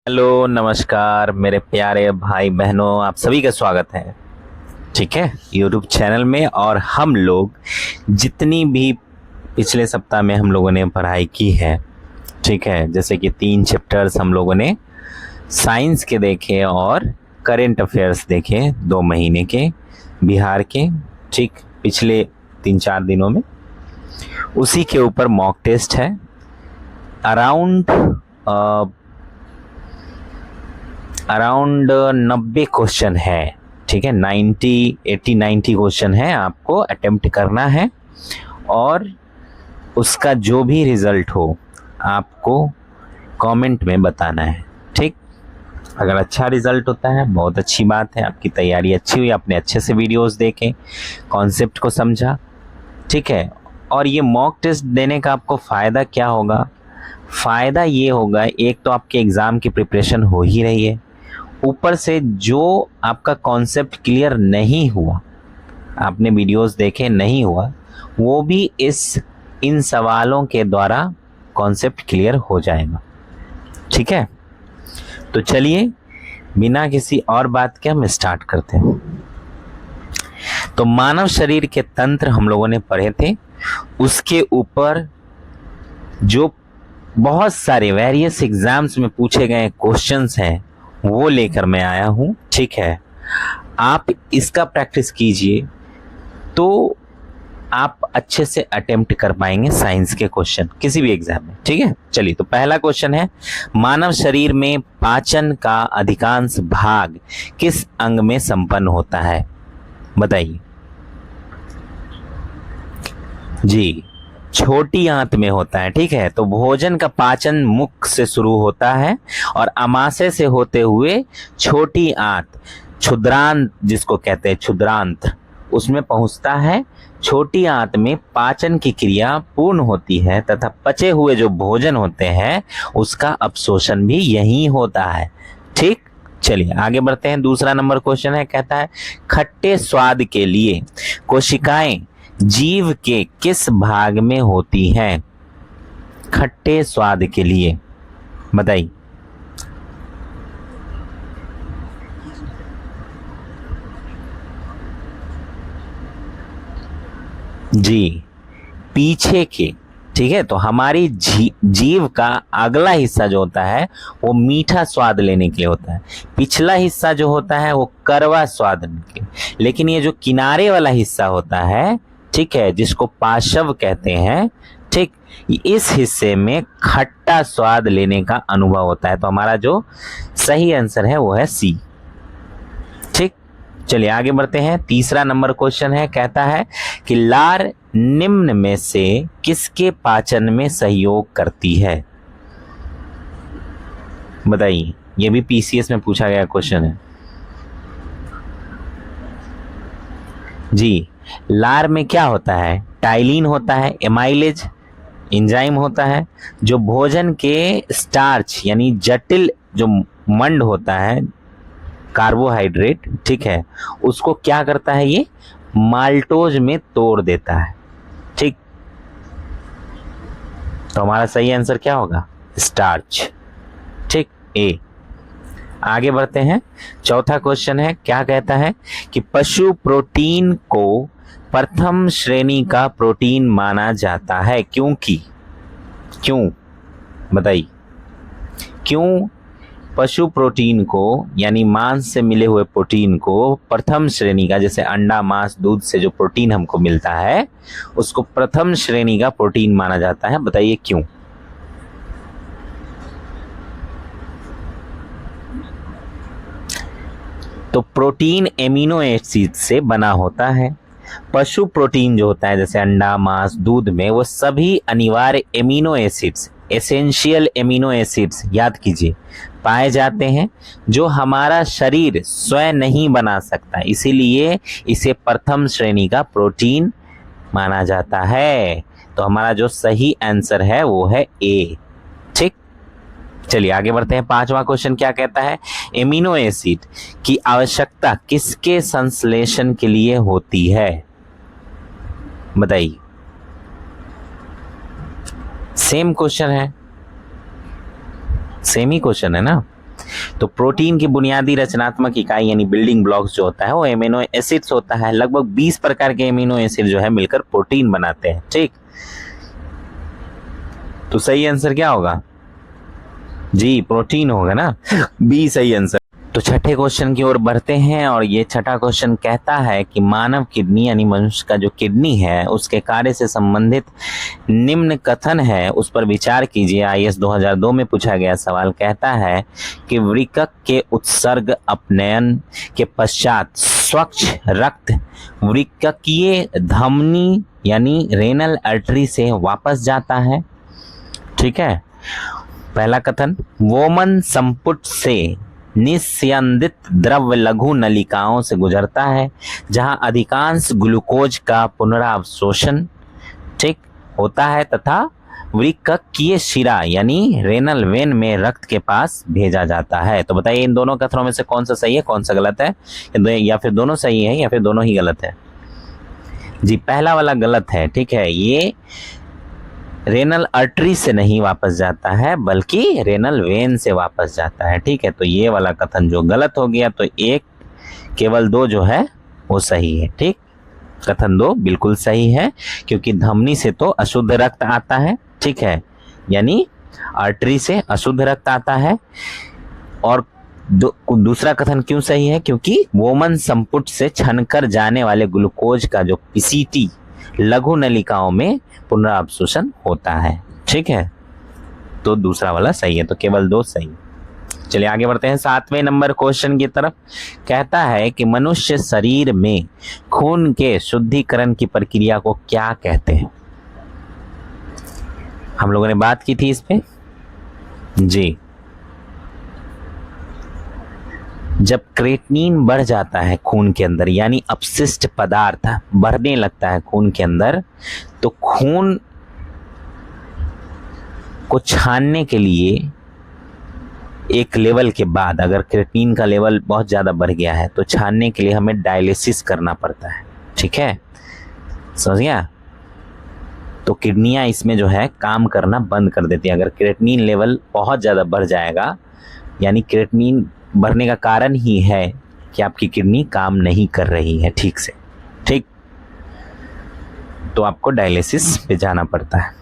Hello नमस्कार मेरे प्यारे भाई बहनों, आप सभी का स्वागत है। ठीक है, यूट्यूब चैनल में। और हम लोग जितनी भी पिछले सप्ताह में हम लोगों ने पढ़ाई की है, ठीक है, जैसे कि 3 चैप्टर्स हम लोगों ने साइंस के देखे और करेंट अफेयर्स देखे 2 महीने के बिहार के, ठीक, पिछले 3-4 दिनों में। उसी के ऊपर मॉक टेस्ट है। अराउंड 90 क्वेश्चन है। ठीक है, 90 क्वेश्चन है, आपको अटेम्प्ट करना है और उसका जो भी रिजल्ट हो आपको कमेंट में बताना है। ठीक, अगर अच्छा रिजल्ट होता है बहुत अच्छी बात है, आपकी तैयारी अच्छी हुई, आपने अच्छे से वीडियोस देखे, कॉन्सेप्ट को समझा। ठीक है, और ये मॉक टेस्ट देने का आपको फ़ायदा क्या होगा? फ़ायदा ये होगा, एक तो आपके एग्ज़ाम की प्रिपरेशन हो ही रही है, ऊपर से जो आपका कॉन्सेप्ट क्लियर नहीं हुआ, आपने वीडियोस देखे नहीं हुआ, वो भी इन सवालों के द्वारा कॉन्सेप्ट क्लियर हो जाएगा। ठीक है, तो चलिए बिना किसी और बात के हम स्टार्ट करते हैं। तो मानव शरीर के तंत्र हम लोगों ने पढ़े थे, उसके ऊपर जो बहुत सारे वेरियस एग्जाम्स में पूछे गए क्वेश्चंस हैं वो लेकर मैं आया हूं। ठीक है, आप इसका प्रैक्टिस कीजिए तो आप अच्छे से अटेम्प्ट कर पाएंगे साइंस के क्वेश्चन किसी भी एग्जाम में। ठीक है, चलिए, तो पहला क्वेश्चन है, मानव शरीर में पाचन का अधिकांश भाग किस अंग में संपन्न होता है? बताइए जी, छोटी आंत में होता है। ठीक है, तो भोजन का पाचन मुख से शुरू होता है और अमाशय से होते हुए छोटी आंत, क्षुद्रांत जिसको कहते हैं क्षुद्रांत, उसमें पहुंचता है। छोटी आंत में पाचन की क्रिया पूर्ण होती है तथा पचे हुए जो भोजन होते हैं उसका अपशोषण भी यही होता है। ठीक, चलिए आगे बढ़ते हैं। दूसरा नंबर क्वेश्चन है, कहता है खट्टे स्वाद के लिए कोशिकाएं जीव के किस भाग में होती हैं? खट्टे स्वाद के लिए बताइए। जी, पीछे के। ठीक है, तो हमारी जीव का अगला हिस्सा जो होता है वो मीठा स्वाद लेने के लिए होता है, पिछला हिस्सा जो होता है वो कड़वा स्वाद के, लेकिन ये जो किनारे वाला हिस्सा होता है, ठीक है, जिसको पार्श्व कहते हैं, ठीक, इस हिस्से में खट्टा स्वाद लेने का अनुभव होता है। तो हमारा जो सही आंसर है वो है सी। ठीक, चलिए आगे बढ़ते हैं। तीसरा नंबर क्वेश्चन है, कहता है कि लार निम्न में से किसके पाचन में सहयोग करती है? बताइए, ये भी पीसीएस में पूछा गया क्वेश्चन है। जी, लार में क्या होता है? टाइलिन होता है, एमाइलेज एंजाइम होता है, जो भोजन के स्टार्च यानी जटिल जो मंड होता है, कार्बोहाइड्रेट, ठीक है, उसको क्या करता है, ये माल्टोज में तोड़ देता है। ठीक, तो हमारा सही आंसर क्या होगा? स्टार्च। ठीक, ए। आगे बढ़ते हैं। चौथा क्वेश्चन है, क्या कहता है कि पशु प्रोटीन को प्रथम श्रेणी का प्रोटीन माना जाता है, क्योंकि क्यों? बताइए, क्यों पशु प्रोटीन को यानी मांस से मिले हुए प्रोटीन को प्रथम श्रेणी का, जैसे अंडा, मांस, दूध से जो प्रोटीन हमको मिलता है उसको प्रथम श्रेणी का प्रोटीन माना जाता है? बताइए क्यों? तो प्रोटीन एमिनो एसिड से बना होता है। पशु प्रोटीन जो होता है जैसे अंडा, मांस, दूध में, वो सभी अनिवार्य amino acids, essential amino acids, याद कीजिए, पाए जाते हैं जो हमारा शरीर स्वयं नहीं बना सकता, इसीलिए इसे प्रथम श्रेणी का प्रोटीन माना जाता है। तो हमारा जो सही आंसर है वो है ए। ठीक, चलिए आगे बढ़ते हैं। पांचवा क्वेश्चन क्या कहता है, एमिनो एसिड की आवश्यकता किसके संश्लेषण के लिए होती है? बताइए, सेम क्वेश्चन है, सेम ही क्वेश्चन है ना। तो प्रोटीन की बुनियादी रचनात्मक इकाई यानी बिल्डिंग ब्लॉक्स जो होता है वो एमिनो एसिड्स होता है। लगभग 20 प्रकार के एमिनो एसिड जो है मिलकर प्रोटीन बनाते हैं। ठीक, तो सही आंसर क्या होगा जी? प्रोटीन होगा ना, बी सही आंसर। तो छठे क्वेश्चन की ओर बढ़ते हैं और ये छठा क्वेश्चन कहता है कि मानव किडनी यानी मनुष्य का जो किडनी है उसके कार्य से संबंधित निम्न कथन है उस पर विचार कीजिए। आईएएस 2002 में पूछा गया सवाल कहता है कि वृक्क के उत्सर्ग अपनयन के पश्चात स्वच्छ रक्त वृक्कीय धमनी यानी रेनल आर्टरी से वापस जाता है। ठीक है, पहला कथन, वोमन संपुट से निस्यंदित द्रव्य लघु नलिकाओं से गुजरता है जहां अधिकांश ग्लूकोज का पुनरावशोषण ठीक होता है तथा वृक्कीय शिरा यानी रेनल वेन में रक्त के पास भेजा जाता है। तो बताइए इन दोनों कथनों में से कौन सा सही है, कौन सा गलत है, या फिर दोनों सही है या फिर दोनों ही गलत है? जी, पहला वाला गलत है। ठीक है, ये रेनल आर्टरी से नहीं वापस जाता है बल्कि रेनल वेन से वापस जाता है। ठीक है, तो ये वाला कथन जो गलत हो गया, तो एक केवल दो जो है वो सही है। ठीक, कथन दो बिल्कुल सही है क्योंकि धमनी से तो अशुद्ध रक्त आता है। ठीक है, यानी आर्टरी से अशुद्ध रक्त आता है। और दूसरा कथन क्यों सही है? क्योंकि वोमन संपुट से छनकर जाने वाले ग्लूकोज का जो पीसीटी लघु नलिकाओं में पुनरावशोषण होता है। ठीक है, तो दूसरा वाला सही है, तो केवल दो सही। चलिए आगे बढ़ते हैं 7वें नंबर क्वेश्चन की तरफ। कहता है कि मनुष्य शरीर में खून के शुद्धिकरण की प्रक्रिया को क्या कहते हैं? हम लोगों ने बात की थी इस पे जी। जब क्रेटिनिन बढ़ जाता है खून के अंदर यानी अपशिष्ट पदार्थ बढ़ने लगता है खून के अंदर, तो खून को छानने के लिए एक लेवल के बाद अगर क्रेटिनिन का लेवल बहुत ज़्यादा बढ़ गया है तो छानने के लिए हमें डायलिसिस करना पड़ता है। ठीक है, समझ गया? तो किडनियां इसमें जो है काम करना बंद कर देती है। अगर क्रेटिनिन लेवल बहुत ज़्यादा बढ़ जाएगा, यानी क्रेटिनिन बढ़ने का कारण ही है कि आपकी किडनी काम नहीं कर रही है ठीक से। ठीक, तो आपको डायलिसिस पे जाना पड़ता है।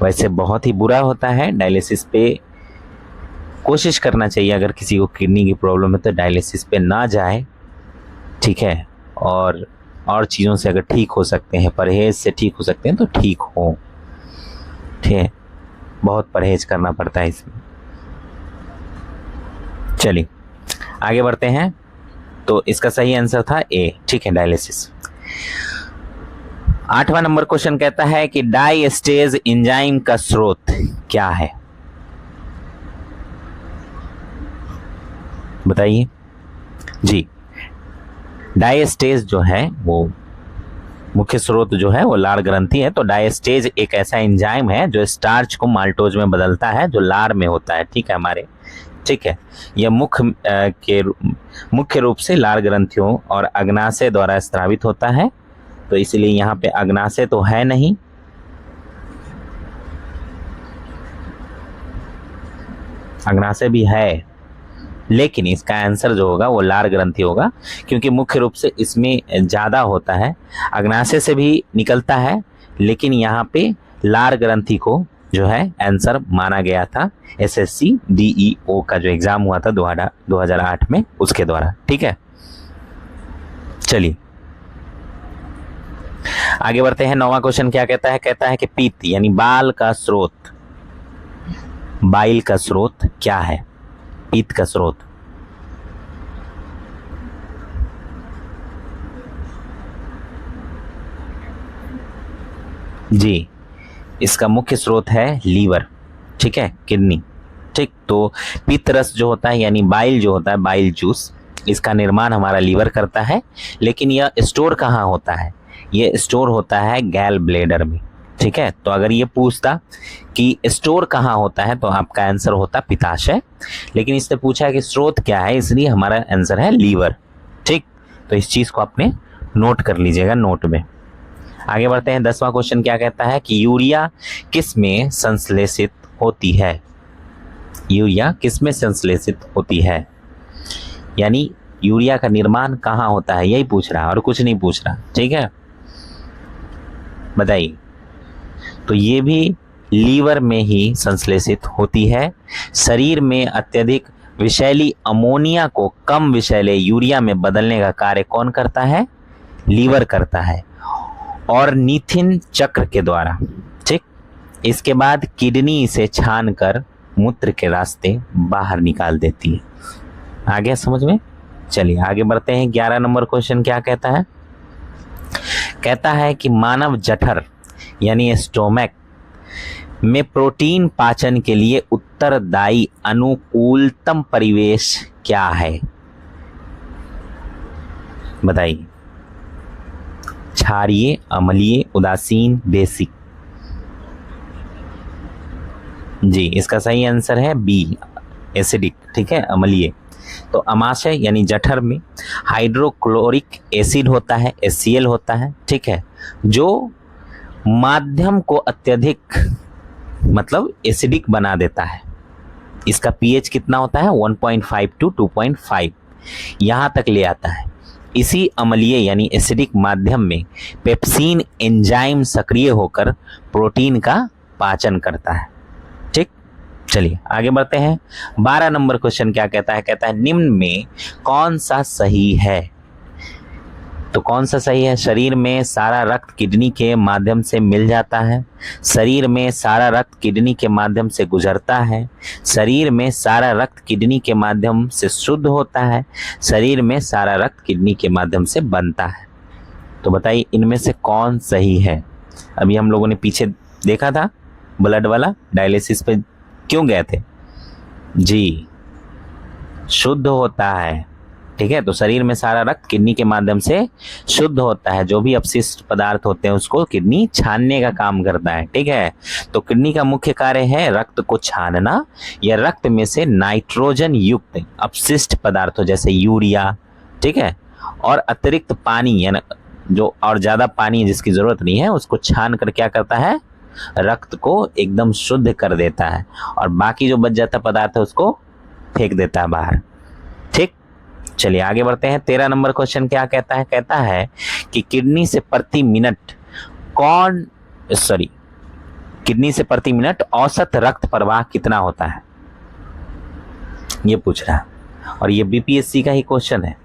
वैसे बहुत ही बुरा होता है, डायलिसिस पे कोशिश करना चाहिए अगर किसी को किडनी की प्रॉब्लम है तो डायलिसिस पे ना जाए। ठीक है, और चीज़ों से अगर ठीक हो सकते हैं, परहेज से ठीक हो सकते हैं तो ठीक हो। ठीक है, बहुत परहेज करना पड़ता है इसमें। चलिए आगे बढ़ते हैं। तो इसका सही आंसर था ए। ठीक है, डायलिसिस। 8वां नंबर क्वेश्चन कहता है कि डायस्टेज एंजाइम का स्रोत क्या है? बताइए जी। डायस्टेज जो है वो मुख्य स्रोत जो है वो लार ग्रंथि है। तो डायस्टेज एक ऐसा एंजाइम है जो स्टार्च को माल्टोज में बदलता है जो लार में होता है। ठीक है हमारे, ठीक है, यह मुख्य रूप से लार ग्रंथियों और अग्नाशय द्वारा स्रावित होता है। तो इसलिए यहाँ पे अग्नाशय तो है नहीं, अग्नाशय भी है लेकिन इसका आंसर जो होगा वो लार ग्रंथि होगा क्योंकि मुख्य रूप से इसमें ज़्यादा होता है। अग्नाशय से भी निकलता है लेकिन यहाँ पे लार ग्रंथि को जो है आंसर माना गया था एसएससी डीईओ का जो एग्जाम हुआ था 2008 में उसके द्वारा। ठीक है, चलिए आगे बढ़ते हैं। 9वां क्वेश्चन क्या कहता है? कहता है कि पित्त यानी बाइल का स्रोत क्या है? पित्त का स्रोत। जी, इसका मुख्य स्रोत है लीवर। ठीक है, किडनी। ठीक, तो पित्त रस जो होता है यानी बाइल जो होता है, बाइल जूस, इसका निर्माण हमारा लीवर करता है। लेकिन यह स्टोर कहाँ होता है? ये स्टोर होता है गैल ब्लेडर में। ठीक है, तो अगर ये पूछता कि स्टोर कहाँ होता है तो आपका आंसर होता पित्ताशय, लेकिन इससे पूछा है कि स्रोत क्या है, इसलिए हमारा आंसर है लीवर। ठीक, तो इस चीज को आपने नोट कर लीजिएगा नोट में। आगे बढ़ते हैं। 10वां क्वेश्चन क्या कहता है कि यूरिया किस में संश्लेषित होती है? यूरिया किस में संश्लेषित होती है, यानी यूरिया का निर्माण कहाँ होता है, यही पूछ रहा है और कुछ नहीं पूछ रहा। ठीक है, बताइए। तो ये भी लीवर में ही संश्लेषित होती है। शरीर में अत्यधिक विषैली अमोनिया को कम विषैले यूरिया में बदलने का कार्य कौन करता है, लीवर करता है, और नीथिन चक्र के द्वारा। ठीक, इसके बाद किडनी इसे छान कर मूत्र के रास्ते बाहर निकाल देती है। आ गया समझ में? चलिए आगे बढ़ते हैं। 11 नंबर क्वेश्चन क्या कहता है? कहता है कि मानव जठर यानी स्टोमक में प्रोटीन पाचन के लिए उत्तरदायी अनुकूलतम परिवेश क्या है, बताइए। क्षारीय, अम्लीय, उदासीन, बेसिक। जी, इसका सही आंसर है बी, एसिडिक। ठीक है, अम्लीय। तो अमाशय यानी जठर में हाइड्रोक्लोरिक एसिड होता है, HCl होता है। ठीक है, जो माध्यम को अत्यधिक मतलब एसिडिक बना देता है। इसका पीएच कितना होता है, 1.5 to 2.5 यहाँ तक ले आता है। इसी अम्लीय यानी एसिडिक माध्यम में पेप्सिन एंजाइम सक्रिय होकर प्रोटीन का पाचन करता है। ठीक, चलिए आगे बढ़ते हैं। 12 नंबर क्वेश्चन क्या कहता है? कहता है निम्न में कौन सा सही है? तो कौन सा सही है? शरीर में सारा रक्त किडनी के माध्यम से मिल जाता है, शरीर में सारा रक्त किडनी के माध्यम से गुजरता है, शरीर में सारा रक्त किडनी के माध्यम से शुद्ध होता है, शरीर में सारा रक्त किडनी के माध्यम से बनता है। तो बताइए इनमें से कौन सही है? अभी हम लोगों ने पीछे देखा था ब्लड वाला, डायलिसिस पे क्यों गए थे? जी, शुद्ध होता है। ठीक है, तो शरीर में सारा रक्त किडनी के माध्यम से शुद्ध होता है। जो भी अपशिष्ट पदार्थ होते हैं उसको किडनी छानने का काम करता है। ठीक है, तो किडनी का मुख्य कार्य है रक्त को छानना या रक्त में से नाइट्रोजन युक्त अपशिष्ट पदार्थों जैसे यूरिया, ठीक है, और अतिरिक्त पानी यानी जो और ज्यादा पानी जिसकी जरूरत नहीं है उसको छान कर क्या करता है, रक्त को एकदम शुद्ध कर देता है, और बाकी जो बच जाता पदार्थ है उसको फेंक देता है बाहर। ठीक, चलिए आगे बढ़ते हैं। 13 नंबर क्वेश्चन क्या कहता है? कहता है कि किडनी से प्रति मिनट औसत रक्त प्रवाह कितना होता है, ये पूछ रहा है। और ये बीपीएससी का ही क्वेश्चन है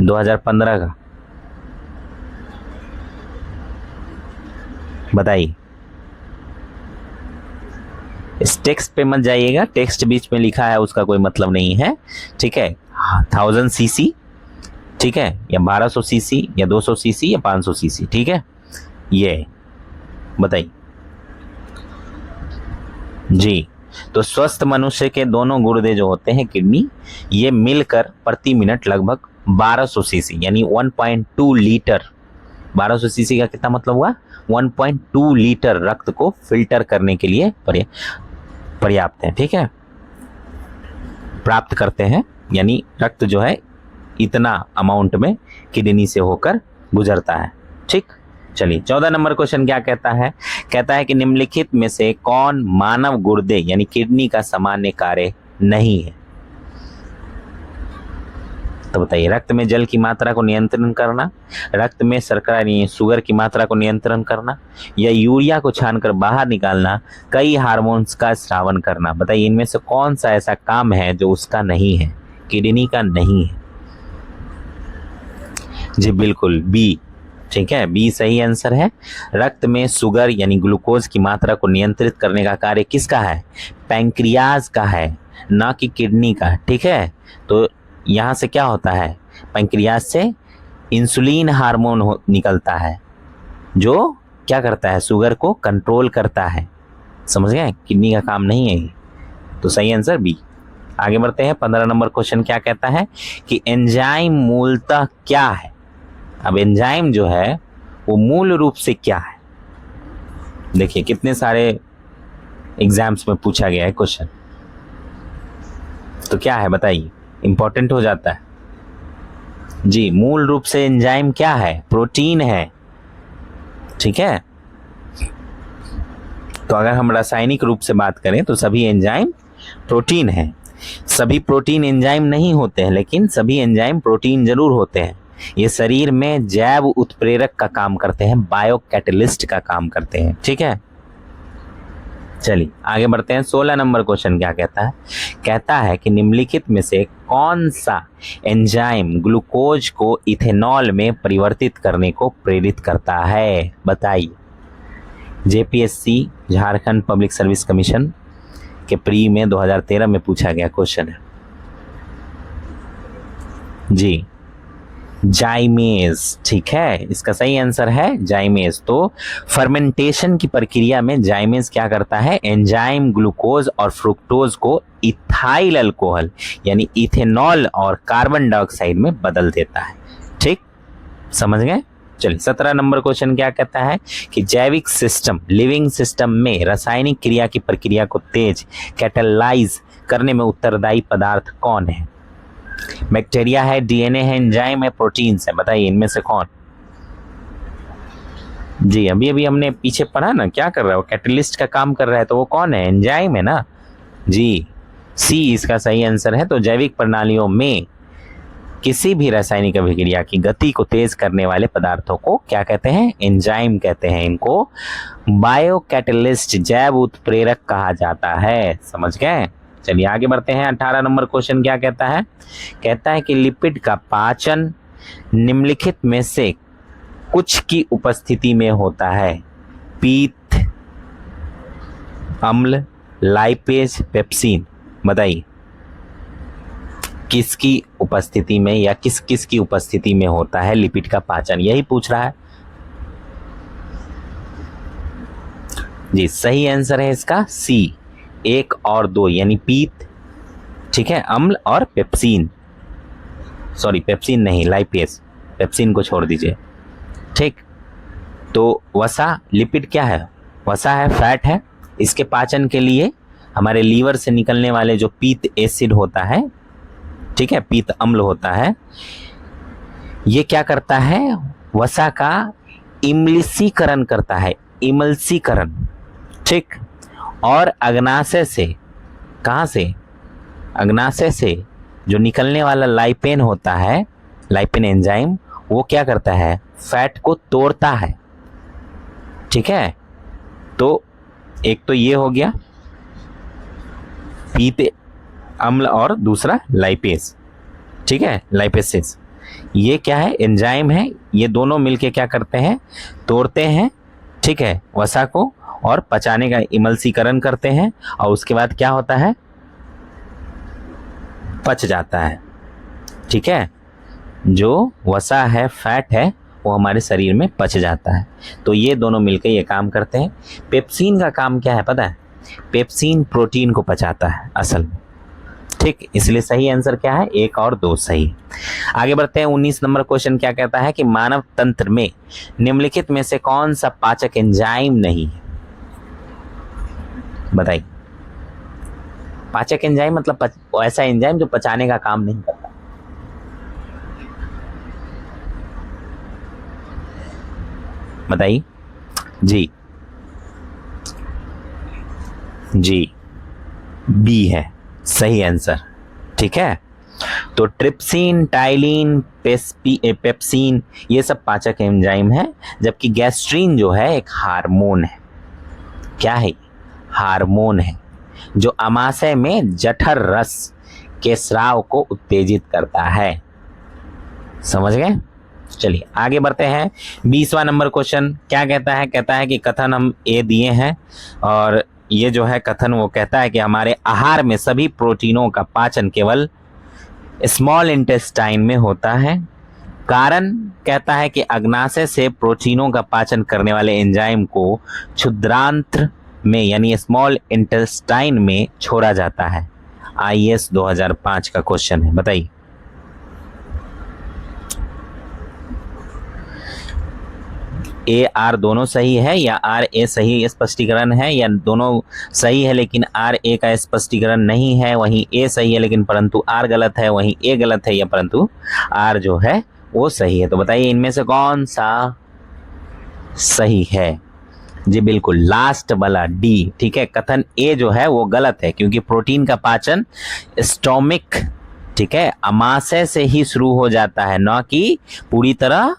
2015 का। बताइए। इस टेक्स्ट पे मत जाइएगा, टेक्स्ट बीच में लिखा है उसका कोई मतलब नहीं है। ठीक है, 1000 सीसी, ठीक है, या 1200 सीसी या 200 सीसी या 500 सीसी। ठीक है, ये बताइए जी। तो स्वस्थ मनुष्य के दोनों गुर्दे जो होते हैं किडनी, ये मिलकर प्रति मिनट लगभग 1200 सीसी यानी 1.2 लीटर, 1200 सीसी का कितना मतलब हुआ, 1.2 लीटर रक्त को फिल्टर करने के लिए पर्याप्त है। ठीक है, प्राप्त करते हैं, यानी रक्त जो है इतना अमाउंट में किडनी से होकर गुजरता है। ठीक, चलिए 14 नंबर क्वेश्चन क्या कहता है? कहता है कि निम्नलिखित में से कौन मानव गुर्दे यानी किडनी का सामान्य कार्य नहीं है? तो बताइए। रक्त में जल की मात्रा को नियंत्रण करना, रक्त में शर्करा यानी शुगर की मात्रा को नियंत्रण करना, या यूरिया को छानकर बाहर निकालना, कई हार्मोन्स का स्रावन करना। बताइए इनमें से कौन सा ऐसा काम है जो उसका नहीं है, किडनी का नहीं है? जी बिल्कुल बी। ठीक है, बी सही आंसर है। रक्त में शुगर यानी ग्लूकोज की मात्रा को नियंत्रित करने का कार्य किसका है? पैंक्रियाज का है, ना कि किडनी का। ठीक है, तो यहाँ से क्या होता है, पैंक्रियाज से इंसुलिन हार्मोन निकलता है जो क्या करता है, शुगर को कंट्रोल करता है। समझ गए, किडनी का काम नहीं है ये। तो सही आंसर बी। आगे बढ़ते हैं। 15 नंबर क्वेश्चन क्या कहता है कि एंजाइम मूलतः क्या है? अब एंजाइम जो है वो मूल रूप से क्या है? देखिए कितने सारे एग्जाम्स में पूछा गया है क्वेश्चन, तो क्या है बताइए, इंपॉर्टेंट हो जाता है। जी, मूल रूप से एंजाइम क्या है? प्रोटीन है। ठीक है, तो अगर हम रासायनिक रूप से बात करें तो सभी एंजाइम प्रोटीन है। सभी प्रोटीन एंजाइम नहीं होते हैं, लेकिन सभी एंजाइम प्रोटीन जरूर होते हैं। ये शरीर में जैव उत्प्रेरक का काम करते हैं, बायो कैटलिस्ट का काम करते हैं। ठीक है, चलिए आगे बढ़ते हैं। 16 नंबर क्वेश्चन क्या कहता है? कहता है कि निम्नलिखित में से कौन सा एंजाइम ग्लूकोज को इथेनॉल में परिवर्तित करने को प्रेरित करता है? बताइए। JPSC Jharkhand public service commission के प्री में 2013 में पूछा गया क्वेश्चन है जी। जाइमेज, ठीक है, इसका सही आंसर है जाइमेज। तो फर्मेंटेशन की प्रक्रिया में जाइमेज क्या करता है? एंजाइम ग्लूकोज और फ्रुक्टोज को इथाइल अल्कोहल यानी इथेनॉल और कार्बन डाइऑक्साइड में बदल देता है। ठीक, समझ गए? चलिए 17 नंबर क्वेश्चन क्या कहता है कि जैविक सिस्टम, लिविंग सिस्टम में रासायनिक क्रिया की प्रक्रिया को तेज कैटलाइज करने में उत्तरदायी पदार्थ कौन है? बैक्टीरिया है, डीएनए है, एंजाइम है, प्रोटीन्स है। बताइए इनमें से कौन? जी अभी अभी हमने पीछे पढ़ा ना, क्या कर रहा है वो? कैटलिस्ट का काम कर रहा है, तो वो कौन है? एंजाइम है ना जी। सी इसका सही आंसर है। तो जैविक प्रणालियों में किसी भी रासायनिक अभिक्रिया की गति को तेज करने वाले पदार्थों को क्या कहते हैं? एंजाइम कहते हैं। इनको बायो कैटलिस्ट, जैव उत्प्रेरक कहा जाता है। समझ गए? चलिए आगे बढ़ते हैं। 18 नंबर क्वेश्चन क्या कहता है? कहता है कि लिपिड का पाचन निम्नलिखित में से कुछ की उपस्थिति में होता है? पीत, अम्ल, लाइपेज, पेप्सिन। बताइए किसकी उपस्थिति में या किस किस की उपस्थिति में होता है लिपिड का पाचन? यही पूछ रहा है जी। सही आंसर है इसका सी, 1 और 2 यानी पीत, ठीक है, अम्ल और पेप्सिन। सॉरी पेप्सिन नहीं, लाइपेज, पेप्सिन को छोड़ दीजिए। ठीक, तो वसा लिपिड क्या है? वसा है, फैट है। इसके पाचन के लिए हमारे लीवर से निकलने वाले जो पीत एसिड होता है, ठीक है, पीत अम्ल होता है, ये क्या करता है? वसा का इमल्सीकरण करता है, इमल्सीकरण। ठीक, और अग्नाशय से, कहाँ से? अग्नाशय से जो निकलने वाला लाइपेन होता है, लाइपेन एंजाइम, वो क्या करता है? फैट को तोड़ता है। ठीक है, तो एक तो ये हो गया पीत अम्ल और दूसरा लाइपेज। ठीक है, लाइपेसेस, ये क्या है? एंजाइम है। ये दोनों मिलके क्या करते हैं? तोड़ते हैं, ठीक है, वसा को, और पचाने का इमल्सीकरण करते हैं, और उसके बाद क्या होता है? पच जाता है। ठीक है, जो वसा है, फैट है, वो हमारे शरीर में पच जाता है। तो ये दोनों मिलकर ये काम करते हैं। पेप्सिन का काम क्या है पता है? पेप्सिन प्रोटीन को पचाता है असल में। ठीक, इसलिए सही आंसर क्या है? 1 और 2 सही। आगे बढ़ते हैं। 19 नंबर क्वेश्चन क्या कहता है कि मानव तंत्र में निम्नलिखित में से कौन सा पाचक एंजाइम नहीं है? बताइए। पाचक एंजाइम मतलब ऐसा एंजाइम जो पचाने का काम नहीं करता। बताइए जी। जी बी है सही आंसर। ठीक है, तो ट्रिप्सिन, टाइलिन, पेप्सिन ये सब पाचक एंजाइम है, जबकि गैस्ट्रीन जो है एक हार्मोन है। क्या है? हार्मोन है जो अमाशय में जठर रस के स्राव को उत्तेजित करता है। समझ गए? चलिए आगे बढ़ते हैं। 20वां नंबर क्वेश्चन क्या कहता है? कहता है कि कथन हम ए दिए हैं, और ये जो है कथन वो कहता है कि हमारे आहार में सभी प्रोटीनों का पाचन केवल स्मॉल इंटेस्टाइन में होता है। कारण कहता है कि अग्नाशय से प्रोटीनों का पाचन करने वाले एंजाइम को क्षुद्रांत्र में यानी स्मॉल इंटेस्टाइन में छोड़ा जाता है। आईएएस 2005 का क्वेश्चन है, बताइए। ए आर दोनों सही है या आर ए सही स्पष्टीकरण है, या दोनों सही है लेकिन आर ए का स्पष्टीकरण नहीं है, वहीं ए सही है लेकिन परंतु आर गलत है, वहीं ए गलत है या परंतु आर जो है वो सही है। तो बताइए इनमें से कौन सा सही है? जी बिल्कुल, लास्ट वाला डी, ठीक है। कथन ए जो है वो गलत है, क्योंकि प्रोटीन का पाचन स्टोमिक, ठीक है, अमाशय से ही शुरू हो जाता है, ना कि पूरी तरह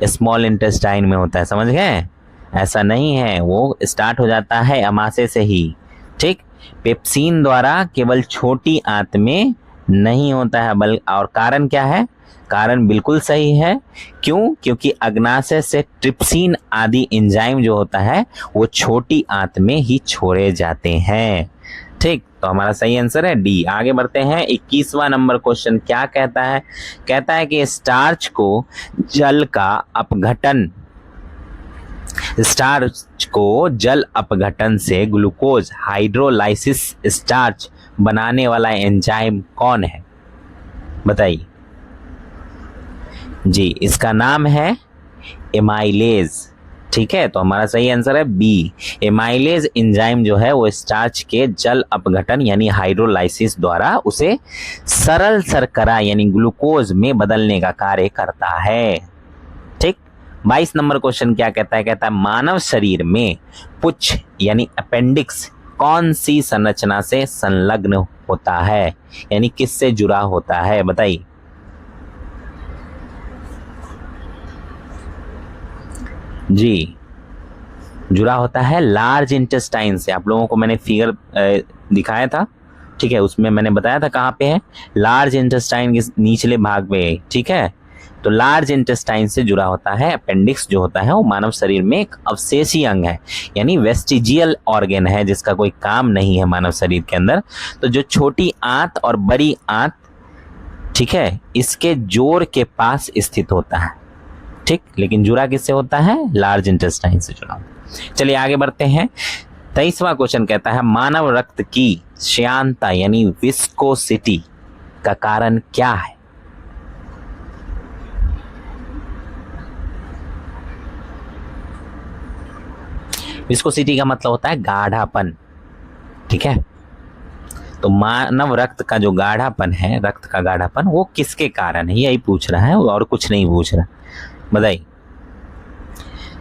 स्मॉल इंटेस्टाइन में होता है, समझ गए? ऐसा नहीं है, वो स्टार्ट हो जाता है अमाशय से ही, ठीक। पेप्सिन द्वारा केवल छोटी आंत में नहीं होता है, और कारण क्या है? कारण बिल्कुल सही है। क्यों? क्योंकि अग्नाशय से ट्रिप्सिन आदि एंजाइम जो होता है वो छोटी आंत में ही छोड़े जाते हैं, ठीक। तो हमारा सही आंसर है डी। आगे बढ़ते हैं, 21वां नंबर क्वेश्चन क्या कहता है? कहता है कि स्टार्च को जल अपघटन से ग्लूकोज हाइड्रोलाइसिस स्टार्च बनाने वाला एंजाइम कौन है? बताइए जी। इसका नाम है एमाइलेज, ठीक है। तो हमारा सही आंसर है बी। एमाइलेज एंजाइम जो है वो स्टार्च के जल अपघटन यानी हाइड्रोलाइसिस द्वारा उसे सरल शर्करा यानी ग्लूकोज में बदलने का कार्य करता है, ठीक। 22 नंबर क्वेश्चन क्या कहता है? कहता है मानव शरीर में पुच्छ यानी अपेंडिक्स कौन सी संरचना से संलग्न होता है, यानी किससे जुड़ा होता है? बताइए जी। जुड़ा होता है लार्ज इंटेस्टाइन से। आप लोगों को मैंने फिगर दिखाया था, ठीक है, उसमें मैंने बताया था कहाँ पे है, लार्ज इंटेस्टाइन के निचले भाग में, ठीक है। तो लार्ज इंटेस्टाइन से जुड़ा होता है। अपेंडिक्स जो होता है वो मानव शरीर में एक अवशेषी अंग है, यानी वेस्टिजियल ऑर्गन है, जिसका कोई काम नहीं है मानव शरीर के अंदर। तो जो छोटी आंत और बड़ी आंत, ठीक है, इसके जोड़ के पास स्थित होता है, ठीक। लेकिन जुड़ा किससे होता है? लार्ज इंटेस्टाइन से जुड़ा। चलिए आगे बढ़ते हैं। 23वां क्वेश्चन कहता है मानव रक्त की श्यानता यानी विस्कोसिटी का कारण क्या है? विस्कोसिटी का मतलब होता है गाढ़ापन, ठीक है। तो मानव रक्त का जो गाढ़ापन है, रक्त का गाढ़ापन, वो किसके कारण है, यही पूछ रहा है और कुछ नहीं पूछ रहा। बताइए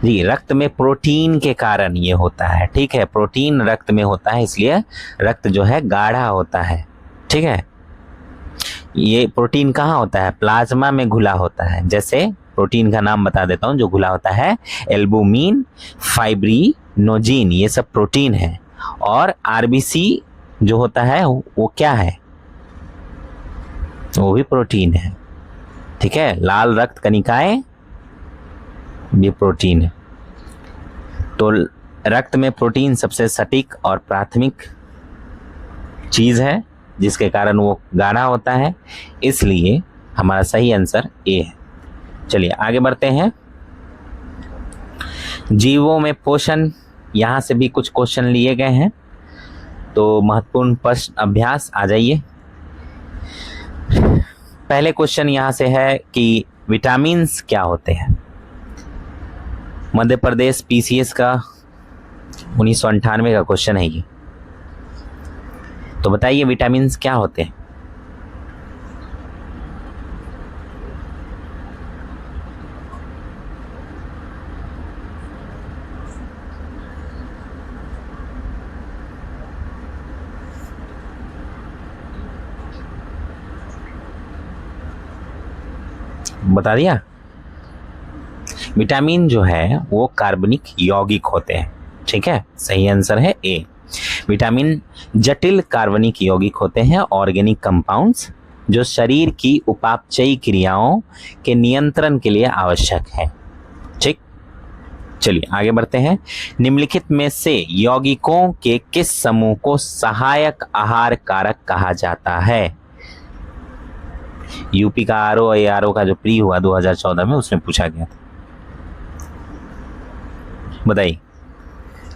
जी। रक्त में प्रोटीन के कारण ये होता है, ठीक है। प्रोटीन रक्त में होता है, इसलिए रक्त जो है गाढ़ा होता है, ठीक है। ये प्रोटीन कहाँ होता है? प्लाज्मा में घुला होता है। जैसे प्रोटीन का नाम बता देता हूँ जो घुला होता है, एल्बुमिन, फाइब्रिनोजिन, ये सब प्रोटीन है। और आरबीसी जो होता है वो क्या है? वो भी प्रोटीन है, ठीक है। लाल रक्त कणिकाएं भी प्रोटीन है। तो रक्त में प्रोटीन सबसे सटीक और प्राथमिक चीज है, जिसके कारण वो गाढ़ा होता है, इसलिए हमारा सही आंसर ए है। चलिए आगे बढ़ते हैं। जीवों में पोषण, यहां से भी कुछ क्वेश्चन लिए गए हैं, तो महत्वपूर्ण प्रश्न अभ्यास आ जाइए। पहले क्वेश्चन यहां से है कि विटामिन्स क्या होते हैं? मध्य प्रदेश पीसीएस का 1998 का क्वेश्चन है ये। तो बताइए विटामिन्स क्या होते हैं? बता दिया। विटामिन जो है वो कार्बनिक यौगिक होते हैं, ठीक है। सही आंसर है ए। विटामिन जटिल कार्बनिक यौगिक होते हैं, ऑर्गेनिक कंपाउंड्स, जो शरीर की उपापचयी क्रियाओं के नियंत्रण के लिए आवश्यक है, ठीक। चलिए आगे बढ़ते हैं। निम्नलिखित में से यौगिकों के किस समूह को सहायक आहार कारक कहा जाता है? यूपी का आरओ का जो प्री हुआ 2014 में, उसमें पूछा गया था। बताइए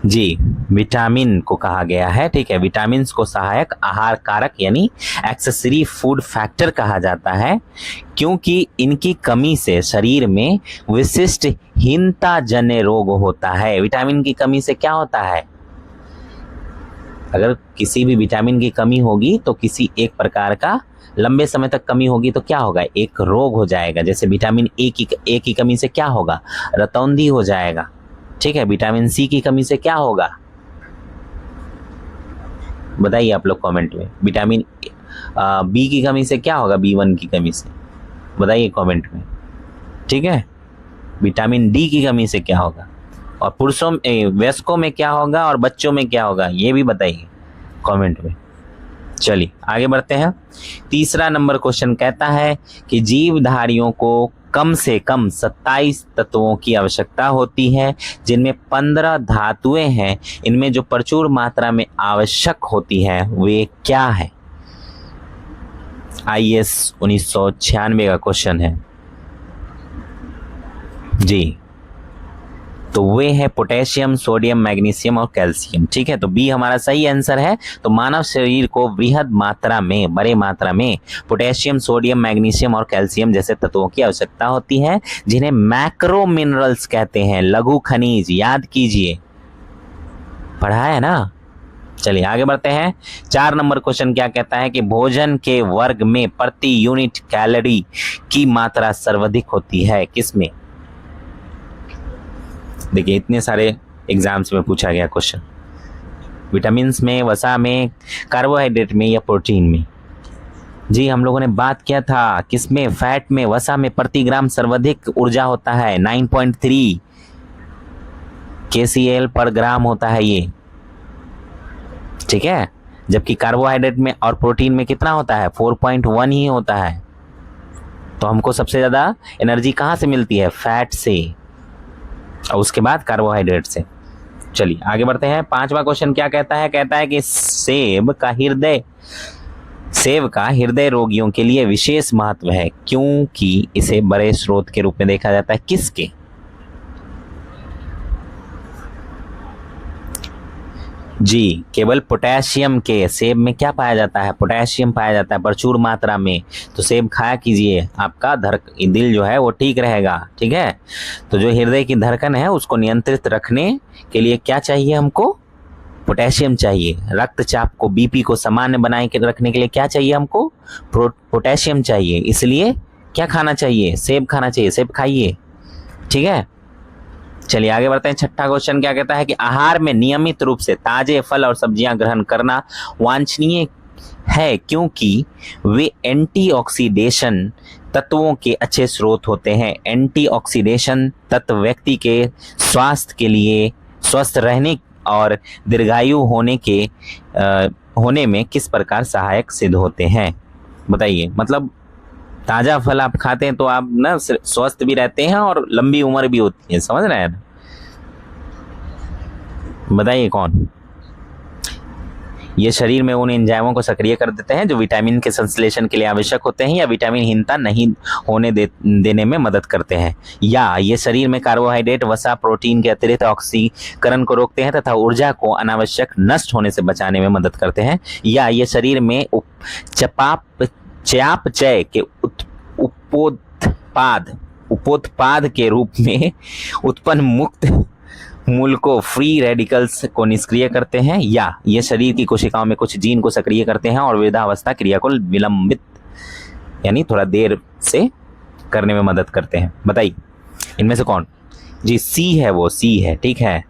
जी। विटामिन को कहा गया है, ठीक है। विटामिन को सहायक आहार कारक यानी एक्सेसरी फूड फैक्टर कहा जाता है, क्योंकि इनकी कमी से शरीर में विशिष्ट हीनता जन्य रोग होता है। विटामिन की कमी से क्या होता है? अगर किसी भी विटामिन की कमी होगी तो किसी एक प्रकार का लंबे समय तक कमी होगी तो क्या होगा? एक रोग हो जाएगा। जैसे विटामिन ए की कमी से क्या होगा? रतौंधी हो जाएगा, ठीक है, विटामिन सी की कमी से क्या होगा, बताइए आप लोग कमेंट में। विटामिन बी की कमी से क्या होगा, B1 की कमी से, बताइए कमेंट में। ठीक है, विटामिन डी की कमी से क्या होगा, और पुरुषों वयस्कों में क्या होगा और बच्चों में क्या होगा, ये भी बताइए कमेंट में। चलिए आगे बढ़ते हैं। तीसरा नंबर क्वेश्चन कहता है कि जीवधारियों को कम से कम 27 तत्वों की आवश्यकता होती है, जिनमें 15 धातुएं हैं। इनमें जो प्रचुर मात्रा में आवश्यक होती है वे क्या है। IAS 1996 का क्वेश्चन है जी। तो वे है पोटेशियम, सोडियम, मैग्नीशियम और कैल्शियम। ठीक है, तो बी हमारा सही आंसर है। तो मानव शरीर को बृहद मात्रा में, बड़े मात्रा में पोटेशियम, सोडियम, मैग्नीशियम और कैल्शियम जैसे तत्वों की आवश्यकता होती है, जिन्हें मैक्रो मिनरल्स कहते हैं, लघु खनिज। याद कीजिए, पढ़ा है ना। चलिए आगे बढ़ते हैं। 4 नंबर क्वेश्चन क्या कहता है कि भोजन के वर्ग में प्रति यूनिट कैलोरी की मात्रा सर्वाधिक होती है, किसमें। देखिए इतने सारे एग्जाम्स में पूछा गया क्वेश्चन, विटामिन्स में, वसा में, कार्बोहाइड्रेट में या प्रोटीन में। जी हम लोगों ने बात किया था किसमें, फैट में, वसा में प्रति ग्राम सर्वाधिक ऊर्जा होता है 9.3 kcal पर ग्राम होता है ये। ठीक है, जबकि कार्बोहाइड्रेट में और प्रोटीन में कितना होता है, 4.1 ही होता है। तो हमको सबसे ज्यादा एनर्जी कहाँ से मिलती है, फैट से, और उसके बाद कार्बोहाइड्रेट से। चलिए आगे बढ़ते हैं। 5वां क्वेश्चन क्या कहता है, कहता है कि सेब का हृदय रोगियों के लिए विशेष महत्व है, क्योंकि इसे बड़े स्रोत के रूप में देखा जाता है, किसके। जी केवल पोटेशियम के। सेब में क्या पाया जाता है, पोटेशियम पाया जाता है प्रचुर मात्रा में। तो सेब खाया कीजिए, आपका दिल जो है वो ठीक रहेगा। ठीक है, तो जो हृदय की धड़कन है उसको नियंत्रित रखने के लिए क्या चाहिए हमको, पोटेशियम चाहिए। रक्तचाप को, BP को सामान्य बनाए के रखने के लिए क्या चाहिए हमको, पोटेशियम चाहिए। इसलिए क्या खाना चाहिए, सेब खाना चाहिए, सेब खाइए। ठीक है, चलिए आगे बढ़ते हैं। 6ठा क्वेश्चन क्या कहता है कि आहार में नियमित रूप से ताजे फल और सब्जियां ग्रहण करना वांछनीय है, क्योंकि वे एंटीऑक्सीडेशन तत्वों के अच्छे स्रोत होते हैं। एंटीऑक्सीडेशन तत्व व्यक्ति के स्वास्थ्य के लिए, स्वस्थ रहने और दीर्घायु होने में किस प्रकार सहायक सिद्ध होते हैं, बताइए। मतलब ताजा फल आप खाते हैं तो आप ना स्वस्थ भी रहते हैं और लंबी उम्र भी होती है, समझ रहे हैं ना। बताइए कौन। ये शरीर में उन एंजाइमों को सक्रिय कर देते हैं जो विटामिन के संश्लेषण के लिए आवश्यक होते हैं या विटामिन हीनता नहीं होने देने में मदद करते हैं, या ये शरीर में कार्बोहाइड्रेट, वसा, प्रोटीन के अतिरिक्त ऑक्सीकरण को रोकते हैं तथा ऊर्जा को अनावश्यक नष्ट होने से बचाने में मदद करते हैं, या ये शरीर में चयापचय के उपोत्पाद के रूप में उत्पन्न मुक्त मूलकों, फ्री रेडिकल्स को निष्क्रिय करते हैं, या ये शरीर की कोशिकाओं में कुछ जीन को सक्रिय करते हैं और वृद्धावस्था क्रिया को विलंबित यानी थोड़ा देर से करने में मदद करते हैं। बताइए इनमें से कौन। जी सी है, वो सी है। ठीक है,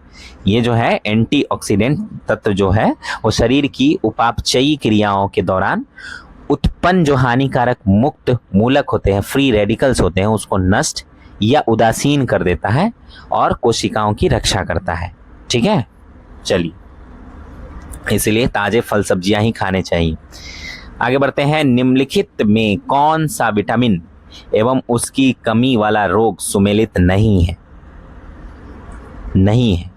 ये जो है एंटीऑक्सीडेंट तत्व जो है वो शरीर की उपापचयी क्रियाओं के दौरान उत्पन्न जो हानिकारक मुक्त मूलक होते हैं, फ्री रेडिकल्स होते हैं, उसको नष्ट या उदासीन कर देता है और कोशिकाओं की रक्षा करता है। ठीक है, चलिए इसलिए ताजे फल सब्जियां ही खाने चाहिए। आगे बढ़ते हैं। निम्नलिखित में कौन सा विटामिन एवं उसकी कमी वाला रोग सुमेलित नहीं है, नहीं है।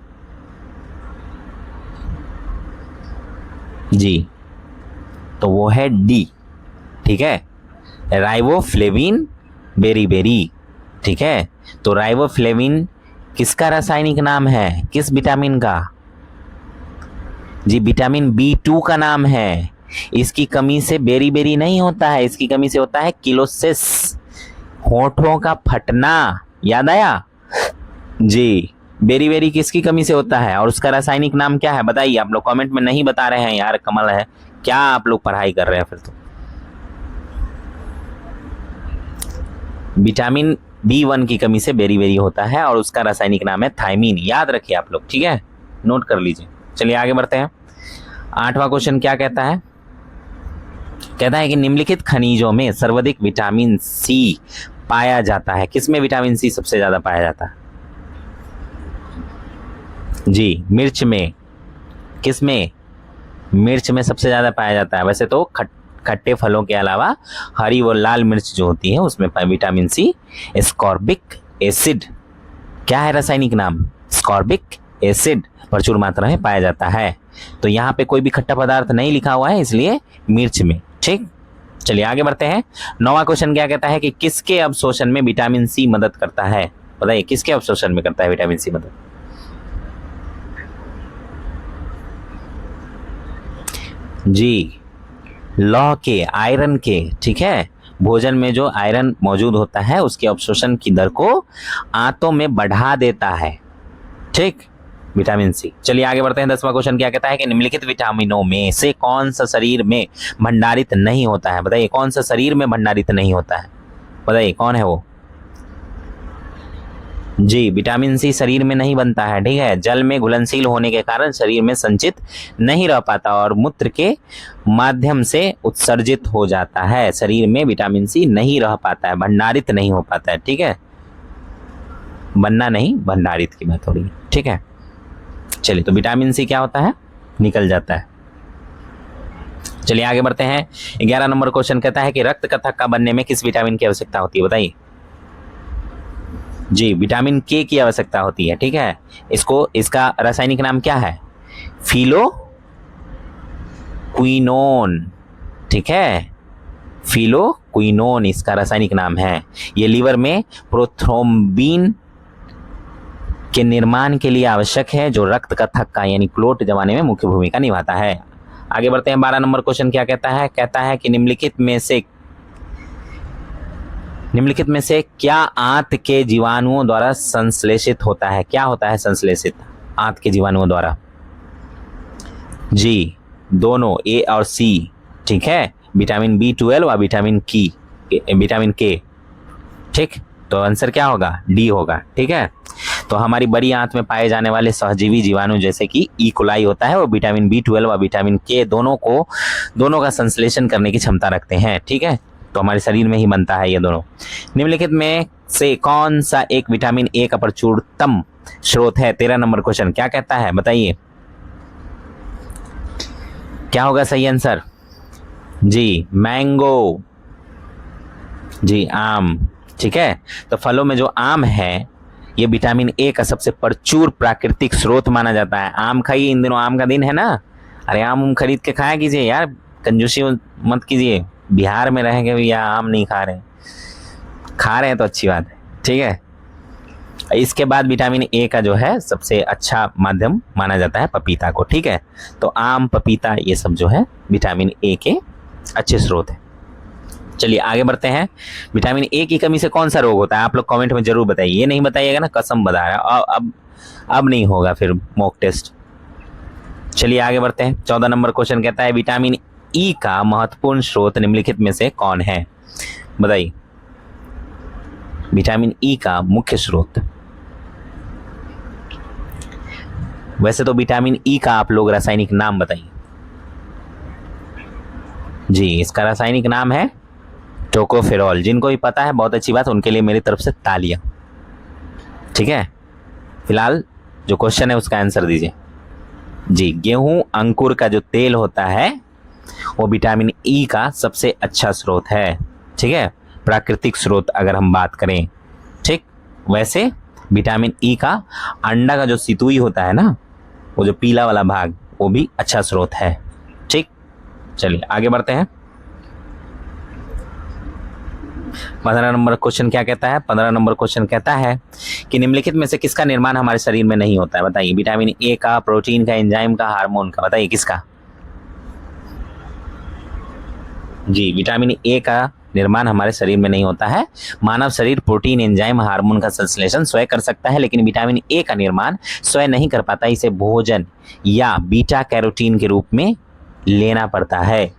जी तो वो है डी। ठीक है, राइबोफ्लेविन बेरीबेरी। ठीक है, तो राइबोफ्लेविन किसका रासायनिक नाम है, किस विटामिन का। जी विटामिन B2 का नाम है। इसकी कमी से बेरीबेरी नहीं होता है, इसकी कमी से होता है किलोसिस, होठों का फटना। याद आया जी। बेरीबेरी किसकी कमी से होता है और उसका रासायनिक नाम क्या है, बताइए। आप लोग कमेंट में नहीं बता रहे हैं यार, कमाल है। क्या आप लोग पढ़ाई कर रहे हैं फिर तो। विटामिन B1 की कमी से बेरी होता है और उसका रासायनिक नाम है थायमीन। याद रखिए आप लोग, ठीक है, नोट कर लीजिए। चलिए आगे बढ़ते हैं। 8वां क्वेश्चन क्या कहता है? कहता है कि निम्नलिखित खनिजों में सर्वाधिक विटामिन सी पाया जाता है। किसमें विटामिन सी सबसे ज्यादा पाया जाता है? जी, मिर्च में। किसमें? मिर्च में सबसे ज्यादा पाया जाता है। वैसे तो खट्टे फलों के अलावा हरी व लाल मिर्च जो होती है उसमें विटामिन सी। स्कॉर्बिक एसिड, क्या है रासायनिक नाम? स्कॉर्बिक एसिड प्रचुर मात्रा में पाया जाता है। तो यहाँ पे कोई भी खट्टा पदार्थ नहीं लिखा हुआ है, इसलिए मिर्च में। ठीक, चलिए आगे बढ़ते हैं। 9वां क्वेश्चन क्या कहता है कि किसके अवशोषण में विटामिन सी मदद करता है? बताइए, किसके अवशोषण में करता है विटामिन सी मदद? जी, लौह के, आयरन के। ठीक है, भोजन में जो आयरन मौजूद होता है उसके अवशोषण की दर को आंतों में बढ़ा देता है। ठीक, विटामिन सी। चलिए आगे बढ़ते हैं। 10वां क्वेश्चन क्या कहता है कि निम्नलिखित विटामिनों में से कौन सा शरीर में भंडारित नहीं होता है? बताइए, कौन सा शरीर में भंडारित नहीं होता है? बताइए कौन है वो? जी, विटामिन सी शरीर में नहीं बनता है। ठीक है, जल में घुलनशील होने के कारण शरीर में संचित नहीं रह पाता और मूत्र के माध्यम से उत्सर्जित हो जाता है। शरीर में विटामिन सी नहीं रह पाता है, भंडारित नहीं हो पाता है। ठीक है, बनना नहीं, भंडारित की बात हो रही है। ठीक है, चलिए, तो विटामिन सी क्या होता है? निकल जाता है। चलिए आगे बढ़ते हैं। 11 नंबर क्वेश्चन कहता है कि रक्त कथक बनने में किस विटामिन की आवश्यकता होती है? बताइए। जी, विटामिन के की आवश्यकता होती है। ठीक है, इसका रासायनिक नाम क्या है? फिलोक्विनोन। ठीक है, फिलोक्विनोन इसका रासायनिक नाम है। ये लीवर में प्रोथ्रोम्बिन के निर्माण के लिए आवश्यक है, जो रक्त कथक का यानी क्लोट जमाने में मुख्य भूमिका निभाता है। आगे बढ़ते हैं। 12 नंबर क्वेश्चन क्या कहता है? कहता है कि निम्नलिखित में से क्या आंत के जीवाणुओं द्वारा संश्लेषित होता है? क्या होता है संश्लेषित आंत के जीवाणुओं द्वारा? जी, दोनों, ए और सी। ठीक है, विटामिन B12 और विटामिन के। ठीक, तो आंसर क्या होगा? डी होगा। ठीक है, तो हमारी बड़ी आंत में पाए जाने वाले सहजीवी जीवाणु जैसे कि ई कोलाई होता है, वो विटामिन B12 और विटामिन के दोनों का संश्लेषण करने की क्षमता रखते हैं। ठीक है, तो हमारे शरीर में ही बनता है ये दोनों। निम्नलिखित में से कौन सा एक विटामिन ए का प्रचुरतम स्रोत है? 13 नंबर क्वेश्चन क्या कहता है? बताइए, क्या होगा सही आंसर? जी, मैंगो। जी, आम। ठीक है, तो फलों में जो आम है ये विटामिन ए का सबसे प्रचुर प्राकृतिक स्रोत माना जाता है। आम खाइए, इन दिनों आम का दिन है ना। अरे आम खरीद के खाया कीजिए यार, कंजूसी मत कीजिए। बिहार में रहेंगे भैया, आम नहीं खा रहे हैं तो अच्छी बात है। ठीक है, इसके बाद विटामिन ए का जो है सबसे अच्छा माध्यम माना जाता है पपीता को। ठीक है, तो आम, पपीता, ये सब जो है विटामिन ए के अच्छे स्रोत है। चलिए आगे बढ़ते हैं। विटामिन ए की कमी से कौन सा रोग होता है? आप लोग कमेंट में जरूर बताइए। ये नहीं बताइएगा ना, कसम बता रहा है। अब नहीं होगा फिर मॉक टेस्ट। चलिए आगे बढ़ते हैं। 14 नंबर क्वेश्चन कहता है विटामिन ई का महत्वपूर्ण स्रोत निम्नलिखित में से कौन है? बताइए, विटामिन ई का मुख्य स्रोत। वैसे तो विटामिन ई का आप लोग रासायनिक नाम बताइए। जी, इसका रासायनिक नाम है टोकोफेरॉल। जिनको भी पता है बहुत अच्छी बात, उनके लिए मेरी तरफ से तालियां। ठीक है, फिलहाल जो क्वेश्चन है उसका आंसर दीजिए। जी, गेहूं अंकुर का जो तेल होता है वो विटामिन ई का सबसे अच्छा स्रोत है। ठीक है, प्राकृतिक स्रोत अगर हम बात करें। ठीक, वैसे विटामिन ई का अंडा का जो सितुई होता है ना, वो जो पीला वाला भाग, वो भी अच्छा स्रोत है। ठीक, चलिए आगे बढ़ते हैं। 15 नंबर क्वेश्चन क्या कहता है? 15 नंबर क्वेश्चन कहता है कि निम्नलिखित में से किसका निर्माण हमारे शरीर में नहीं होता है? बताइए, विटामिन ए का, प्रोटीन का, एंजाइम का, हार्मोन का। बताइए किसका? जी, विटामिन ए का निर्माण हमारे शरीर में नहीं होता है। मानव शरीर प्रोटीन, एंजाइम, हार्मोन का संश्लेषण स्वयं कर सकता है, लेकिन विटामिन ए का निर्माण स्वयं नहीं कर पाता। इसे भोजन या बीटा कैरोटीन के रूप में लेना पड़ता है।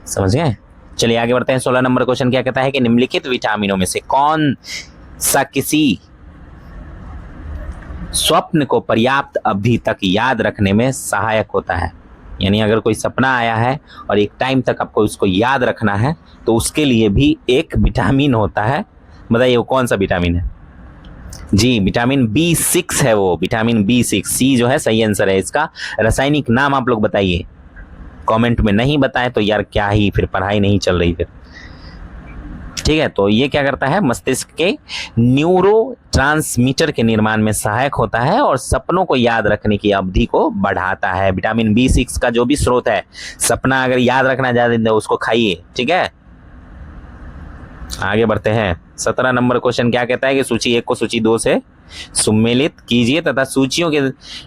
समझ गए? चलिए आगे बढ़ते हैं। 16 नंबर क्वेश्चन क्या कहता है कि निम्नलिखित विटामिनों में से कौन सा किसी स्वप्न को पर्याप्त अवधि तक याद रखने में सहायक होता है। यानी अगर कोई सपना आया है और एक टाइम तक आपको उसको याद रखना है तो उसके लिए भी एक विटामिन होता है। बताइए वो कौन सा विटामिन है? जी, विटामिन B6 है वो, विटामिन B6। सी जो है सही आंसर है इसका। रासायनिक नाम आप लोग बताइए, कमेंट में नहीं बताएं तो यार क्या ही, फिर पढ़ाई नहीं चल रही फिर। ठीक है, तो ये क्या करता है? मस्तिष्क के न्यूरोट्रांसमीटर के निर्माण में सहायक होता है और सपनों को याद रखने की अवधि को बढ़ाता है। विटामिन B6 का जो भी स्रोत है, सपना अगर याद रखना चाहते हैं उसको खाइए। ठीक है, आगे बढ़ते हैं। 17 नंबर क्वेश्चन क्या कहता है कि सूची 1 को सूची 2 से सम्मिलित कीजिए तथा सूचियों के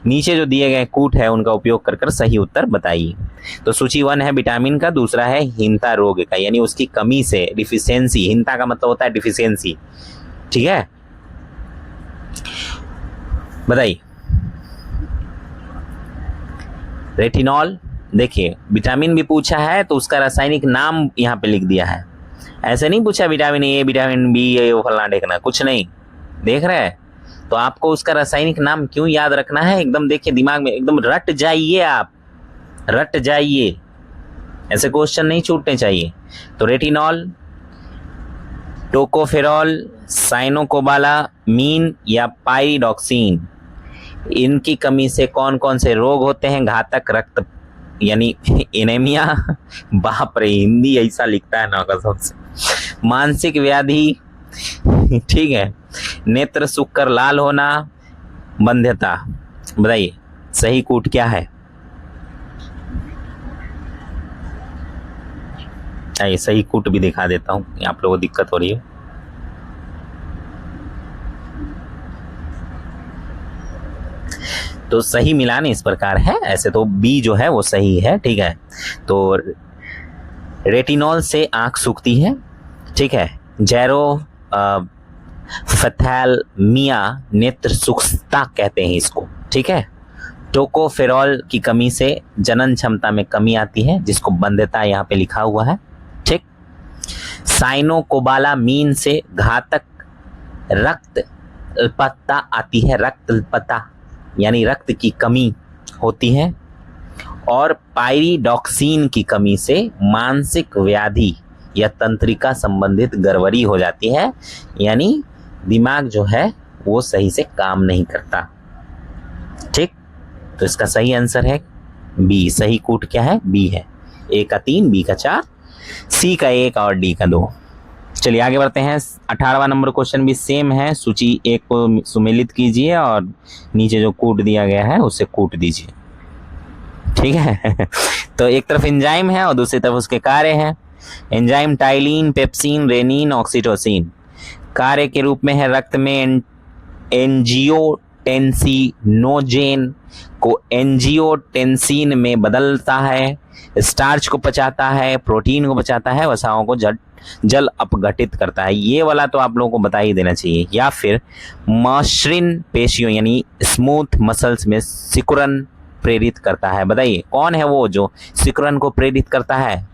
नीचे जो दिए गए कूट है उनका उपयोग कर सही उत्तर बताइए। तो सूची 1 है विटामिन का, दूसरा है हीनता रोग का, यानी उसकी कमी से, डिफिशियंसी। हीनता का मतलब होता है डिफिशियंसी। ठीक है, बताइए। रेटिनॉल, देखिए विटामिन भी पूछा है तो उसका रासायनिक नाम यहाँ पे लिख दिया है। ऐसे नहीं पूछा विटामिन ए, विटामिन बी, ये वो फलाना देखना, कुछ नहीं। देख रहे हैं? तो आपको उसका रासायनिक नाम क्यों याद रखना है? एकदम देखिए दिमाग में, एकदम रट जाइए, आप रट जाइए, ऐसे क्वेश्चन नहीं छूटने चाहिए। तो रेटिनॉल, टोकोफेरॉल, साइनोकोबालामीन या पाइरिडॉक्सिन, इनकी कमी से कौन कौन से रोग होते हैं? घातक रक्त यानी एनीमिया, बाप रे हिंदी ऐसा लिखता है ना कसम से, मानसिक व्याधि, ठीक है, नेत्र सूख कर लाल होना, बंध्यता। बताइए सही कूट क्या है? आइए सही कूट भी दिखा देता हूं, आप लोगों को दिक्कत हो रही है। तो सही मिलान इस प्रकार है। ऐसे तो बी जो है वो सही है। ठीक है, तो रेटिनॉल से आंख सूखती है। ठीक है, जैरोफथैल्मिया नेत्र सूखता कहते हैं इसको। ठीक है, टोकोफेरॉल की कमी से जनन क्षमता में कमी आती है, जिसको बंध्यता यहाँ पे लिखा हुआ है। ठीक, साइनोकोबालामीन से घातक रक्त अल्पता आती है, रक्त अल्पता यानी रक्त की कमी होती है। और पाइरिडॉक्सिन की कमी से मानसिक व्याधि या तंत्रिका संबंधित गड़बड़ी हो जाती है, यानी दिमाग जो है वो सही से काम नहीं करता। ठीक, तो इसका सही आंसर है बी। सही कूट क्या है? बी है। ए का 3, बी का 4, सी का 1 और डी का 2। चलिए आगे बढ़ते हैं। 18वां नंबर क्वेश्चन भी सेम है। सूची 1 को सुमेलित कीजिए और नीचे जो कूट दिया गया है उससे कूट दीजिए। ठीक है तो एक तरफ एंजाइम है और दूसरी तरफ उसके कार्य हैं। Enzyme ptyalin, pepsin, rennin, oxytocin. कार्य के रूप में है रक्त में एंजियोटेंसिनोजेन को एंजियोटेंसिन में बदलता है, स्टार्च को पचाता है, प्रोटीन को पचाता है, वसाओं को जल अपघटित करता है। ये वाला तो आप लोगों को बता ही देना चाहिए। या फिर मसृण पेशियों यानी स्मूथ मसल्स में सिकुड़न प्रेरित करता है। बताइए कौन है वो जो सिकुड़न को प्रेरित करता है?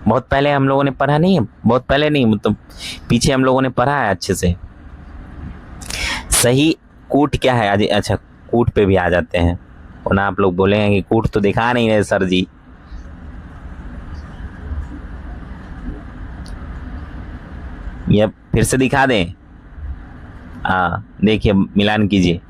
बहुत पहले हम लोगों ने पढ़ा नहीं है, बहुत पहले नहीं मतलब पीछे हम लोगों ने पढ़ा है अच्छे से। सही कूट क्या है? अच्छा कूट पे भी आ जाते हैं, वरना आप लोग बोलेंगे कि कूट तो दिखा नहीं रहे सर जी। ये फिर से दिखा दें? देखिए मिलान कीजिए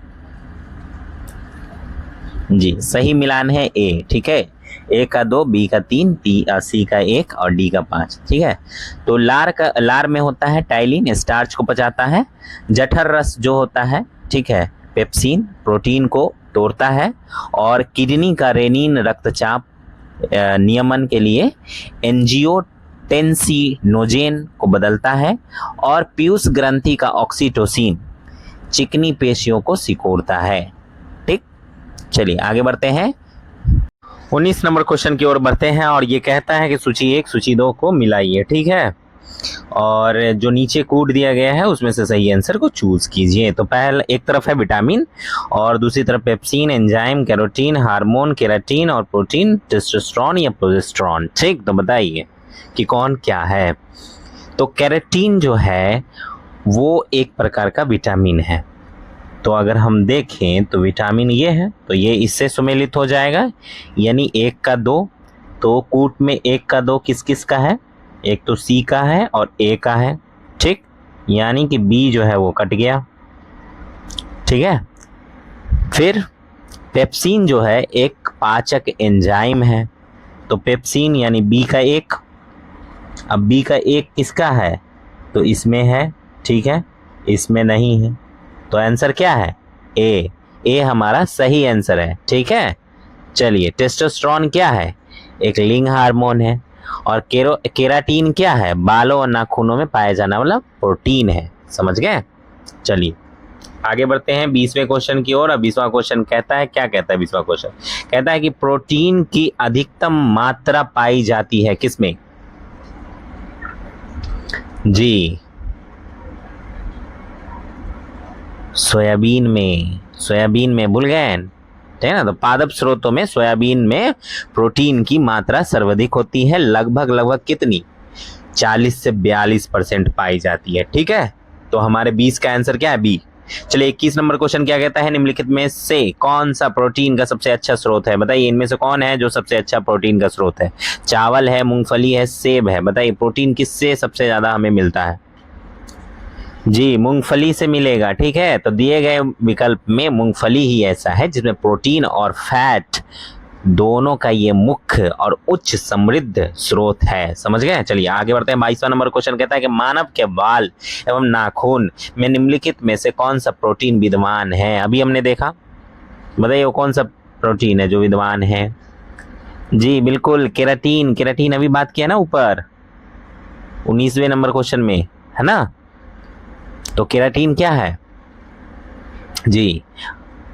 जी। सही मिलान है ए। ठीक है, ए का 2, बी का 3, सी का 1 और डी का 5। ठीक है, तो लार में होता है टाइलिन, स्टार्च को पचाता है। जठर रस जो होता है, ठीक है, पेप्सिन प्रोटीन को तोड़ता है। और किडनी का रेनिन रक्तचाप नियमन के लिए एंजियोटेंसिनोजेन को बदलता है। और पीयूष ग्रंथि का ऑक्सीटोसिन चिकनी पेशियों को सिकोड़ता है। ठीक, चलिए आगे बढ़ते हैं। 19 नंबर क्वेश्चन की ओर बढ़ते हैं और ये कहता है कि सूची 1 सूची 2 को मिलाइए। ठीक है, और जो नीचे कूट दिया गया है उसमें से सही आंसर को चूज कीजिए। तो पहले एक तरफ है विटामिन और दूसरी तरफ pepsin, enzyme, carotene, hormone, keratin और प्रोटीन, टेस्टोस्टेरोन या प्रोजेस्टेरोन। ठीक, तो बताइए कि कौन क्या है? तो कैरोटीन जो है वो एक प्रकार का विटामिन है। तो अगर हम देखें तो विटामिन ये है, तो ये इससे सुमेलित हो जाएगा, यानी 1 का 2। तो कूट में 1 का 2 किस किस का है? एक तो सी का है और ए का है, ठीक, यानी कि बी जो है वो कट गया, ठीक है। फिर पेप्सिन जो है एक पाचक एंजाइम है, तो पेप्सिन यानी बी का 1। अब बी का 1 किसका है? तो इसमें है, ठीक है, इसमें नहीं है, तो आंसर क्या है? ए। ए हमारा सही आंसर है, ठीक है। चलिए, टेस्टोस्टेरोन क्या है? एक लिंग हार्मोन है। और केराटिन क्या है? बालों और नाखूनों में पाया जाने वाला प्रोटीन है, समझ गए। चलिए आगे बढ़ते हैं 20वें क्वेश्चन की ओर। अब 20वां क्वेश्चन कहता है, क्या कहता है 20वां क्वेश्चन? कहता है कि प्रोटीन की अधिकतम मात्रा पाई जाती है किसमें? जी, सोयाबीन में। सोयाबीन में भूल गए, ठीक है ना। तो पादप स्रोतों में सोयाबीन में प्रोटीन की मात्रा सर्वाधिक होती है, लगभग कितनी? 40 से 42% पाई जाती है, ठीक है। तो हमारे 20 का आंसर क्या है? बी। चलिए 21 नंबर क्वेश्चन क्या कहता है? निम्नलिखित में से कौन सा प्रोटीन का सबसे अच्छा स्रोत है? बताइए, इनमें से कौन है जो सबसे अच्छा प्रोटीन का स्रोत है? चावल है, मूंगफली है, सेब है। बताइए प्रोटीन किससे सबसे ज्यादा हमें मिलता है? जी, मूंगफली से मिलेगा, ठीक है। तो दिए गए विकल्प में मूंगफली ही ऐसा है जिसमें प्रोटीन और फैट दोनों का ये मुख्य और उच्च समृद्ध स्रोत है, समझ गए। चलिए आगे बढ़ते हैं। 22वां नंबर क्वेश्चन कहता है कि मानव के बाल एवं नाखून में निम्नलिखित में से कौन सा प्रोटीन विद्यमान है? अभी हमने देखा, बताइए वो कौन सा प्रोटीन है जो विद्यमान है? जी बिल्कुल, केराटिन। केराटिन अभी बात किया ना ऊपर 19वें नंबर क्वेश्चन में, है ना। तो केराटिन क्या है? जी,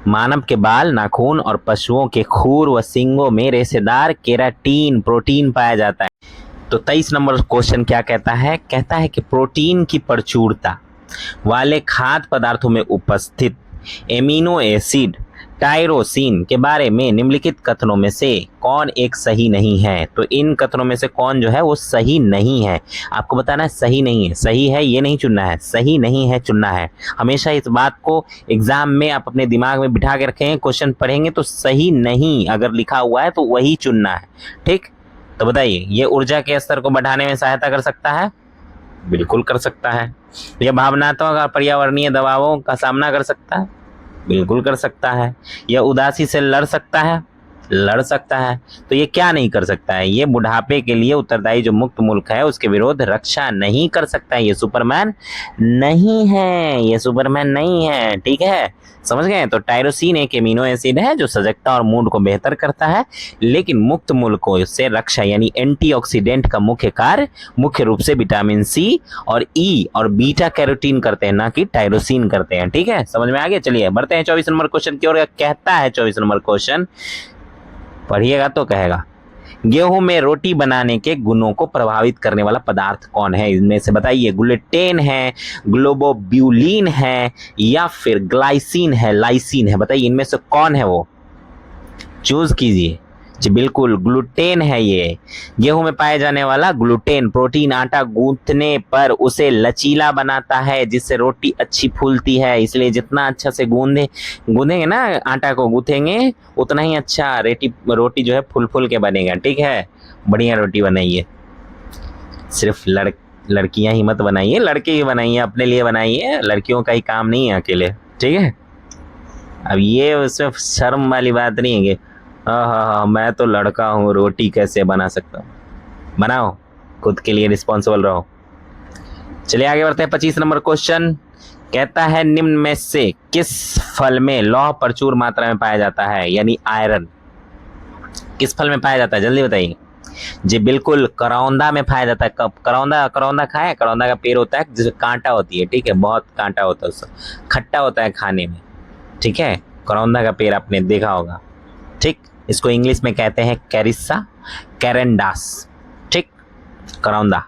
मानव के बाल, नाखून और पशुओं के खूर व सींगों में रेशेदार केराटिन प्रोटीन पाया जाता है। तो 23 नंबर क्वेश्चन क्या कहता है? कहता है कि प्रोटीन की प्रचुरता वाले खाद्य पदार्थों में उपस्थित एमिनो एसिड टायरोसिन के बारे में निम्नलिखित कथनों में से कौन एक सही नहीं है? तो इन कथनों में से कौन जो है वो सही नहीं है? आपको बताना है सही नहीं है। सही है ये नहीं चुनना है, सही नहीं है चुनना है। हमेशा इस बात को एग्जाम में आप अपने दिमाग में बिठा के रखें, क्वेश्चन पढ़ेंगे तो सही नहीं अगर लिखा हुआ है तो वही चुनना है, ठीक। तो बताइए, ये ऊर्जा के स्तर को बढ़ाने में सहायता कर सकता है? बिल्कुल कर सकता है। यह भावनात्मक और पर्यावरणीय दबावों का सामना कर सकता है? बिल्कुल कर सकता है। यह उदासी से लड़ सकता है? लड़ सकता है। तो ये क्या नहीं कर सकता है? ये बुढ़ापे के लिए उत्तरदायी जो मुक्त मुल्क है उसके विरोध रक्षा नहीं कर सकता है। ये सुपरमैन नहीं है, ये सुपरमैन नहीं है, ठीक है, समझ गए। तो टायरोसिन एक एमिनो एसिड है जो सजगता और मूड को बेहतर करता है, लेकिन मुक्त मुल्कों से रक्षा यानी एंटीऑक्सीडेंट का मुख्य कार्य मुख्य रूप से विटामिन सी और ई और बीटा कैरोटीन करते हैं, ना कि टायरोसिन करते हैं, ठीक है, समझ में आ गया। चलिए बढ़ते हैं 24 नंबर क्वेश्चन की ओर। कहता है 24 नंबर क्वेश्चन, पढ़िएगा तो कहेगा, गेहूं में रोटी बनाने के गुणों को प्रभावित करने वाला पदार्थ कौन है? इनमें से बताइए, ग्लूटेन है, ग्लोबोब्यूलिन है, या फिर ग्लाइसिन है, लाइसिन है। बताइए इनमें से कौन है वो? चूज कीजिए। जी बिल्कुल, ग्लूटेन है ये। गेहूं में पाए जाने वाला ग्लूटेन प्रोटीन आटा गूंथने पर उसे लचीला बनाता है, जिससे रोटी अच्छी फूलती है। इसलिए जितना अच्छा से गूंदेंगे ना, आटा को गूंथेंगे, उतना ही अच्छा रोटी जो है फूल के बनेगा, ठीक है। बढ़िया रोटी बनाइए। सिर्फ लड़कियां ही मत बनाइए, लड़के ही बनाइए, अपने लिए बनाइए। लड़कियों का ही काम नहीं है अकेले, ठीक है। अब ये उसमें शर्म वाली बात नहीं है कि हाँ, मैं तो लड़का हूँ, रोटी कैसे बना सकता हूँ। बनाओ, खुद के लिए रिस्पॉन्सिबल रहो। चलिए आगे बढ़ते हैं। 25 नंबर क्वेश्चन कहता है, निम्न में से किस फल में लौह प्रचुर मात्रा में पाया जाता है, यानी आयरन किस फल में पाया जाता है? जल्दी बताइए। जी बिल्कुल, करौंदा में पाया जाता है। कब? करौंदा खाए? करौंदा का पेड़ होता है जिसमें कांटा होती है, ठीक है, बहुत कांटा होता है, उससे खट्टा होता है खाने में, ठीक है। करौंदा का पेड़ आपने देखा होगा, ठीक। इसको इंग्लिश में कहते हैं कैरिसा कैरेंडास, ठीक, करौंदा।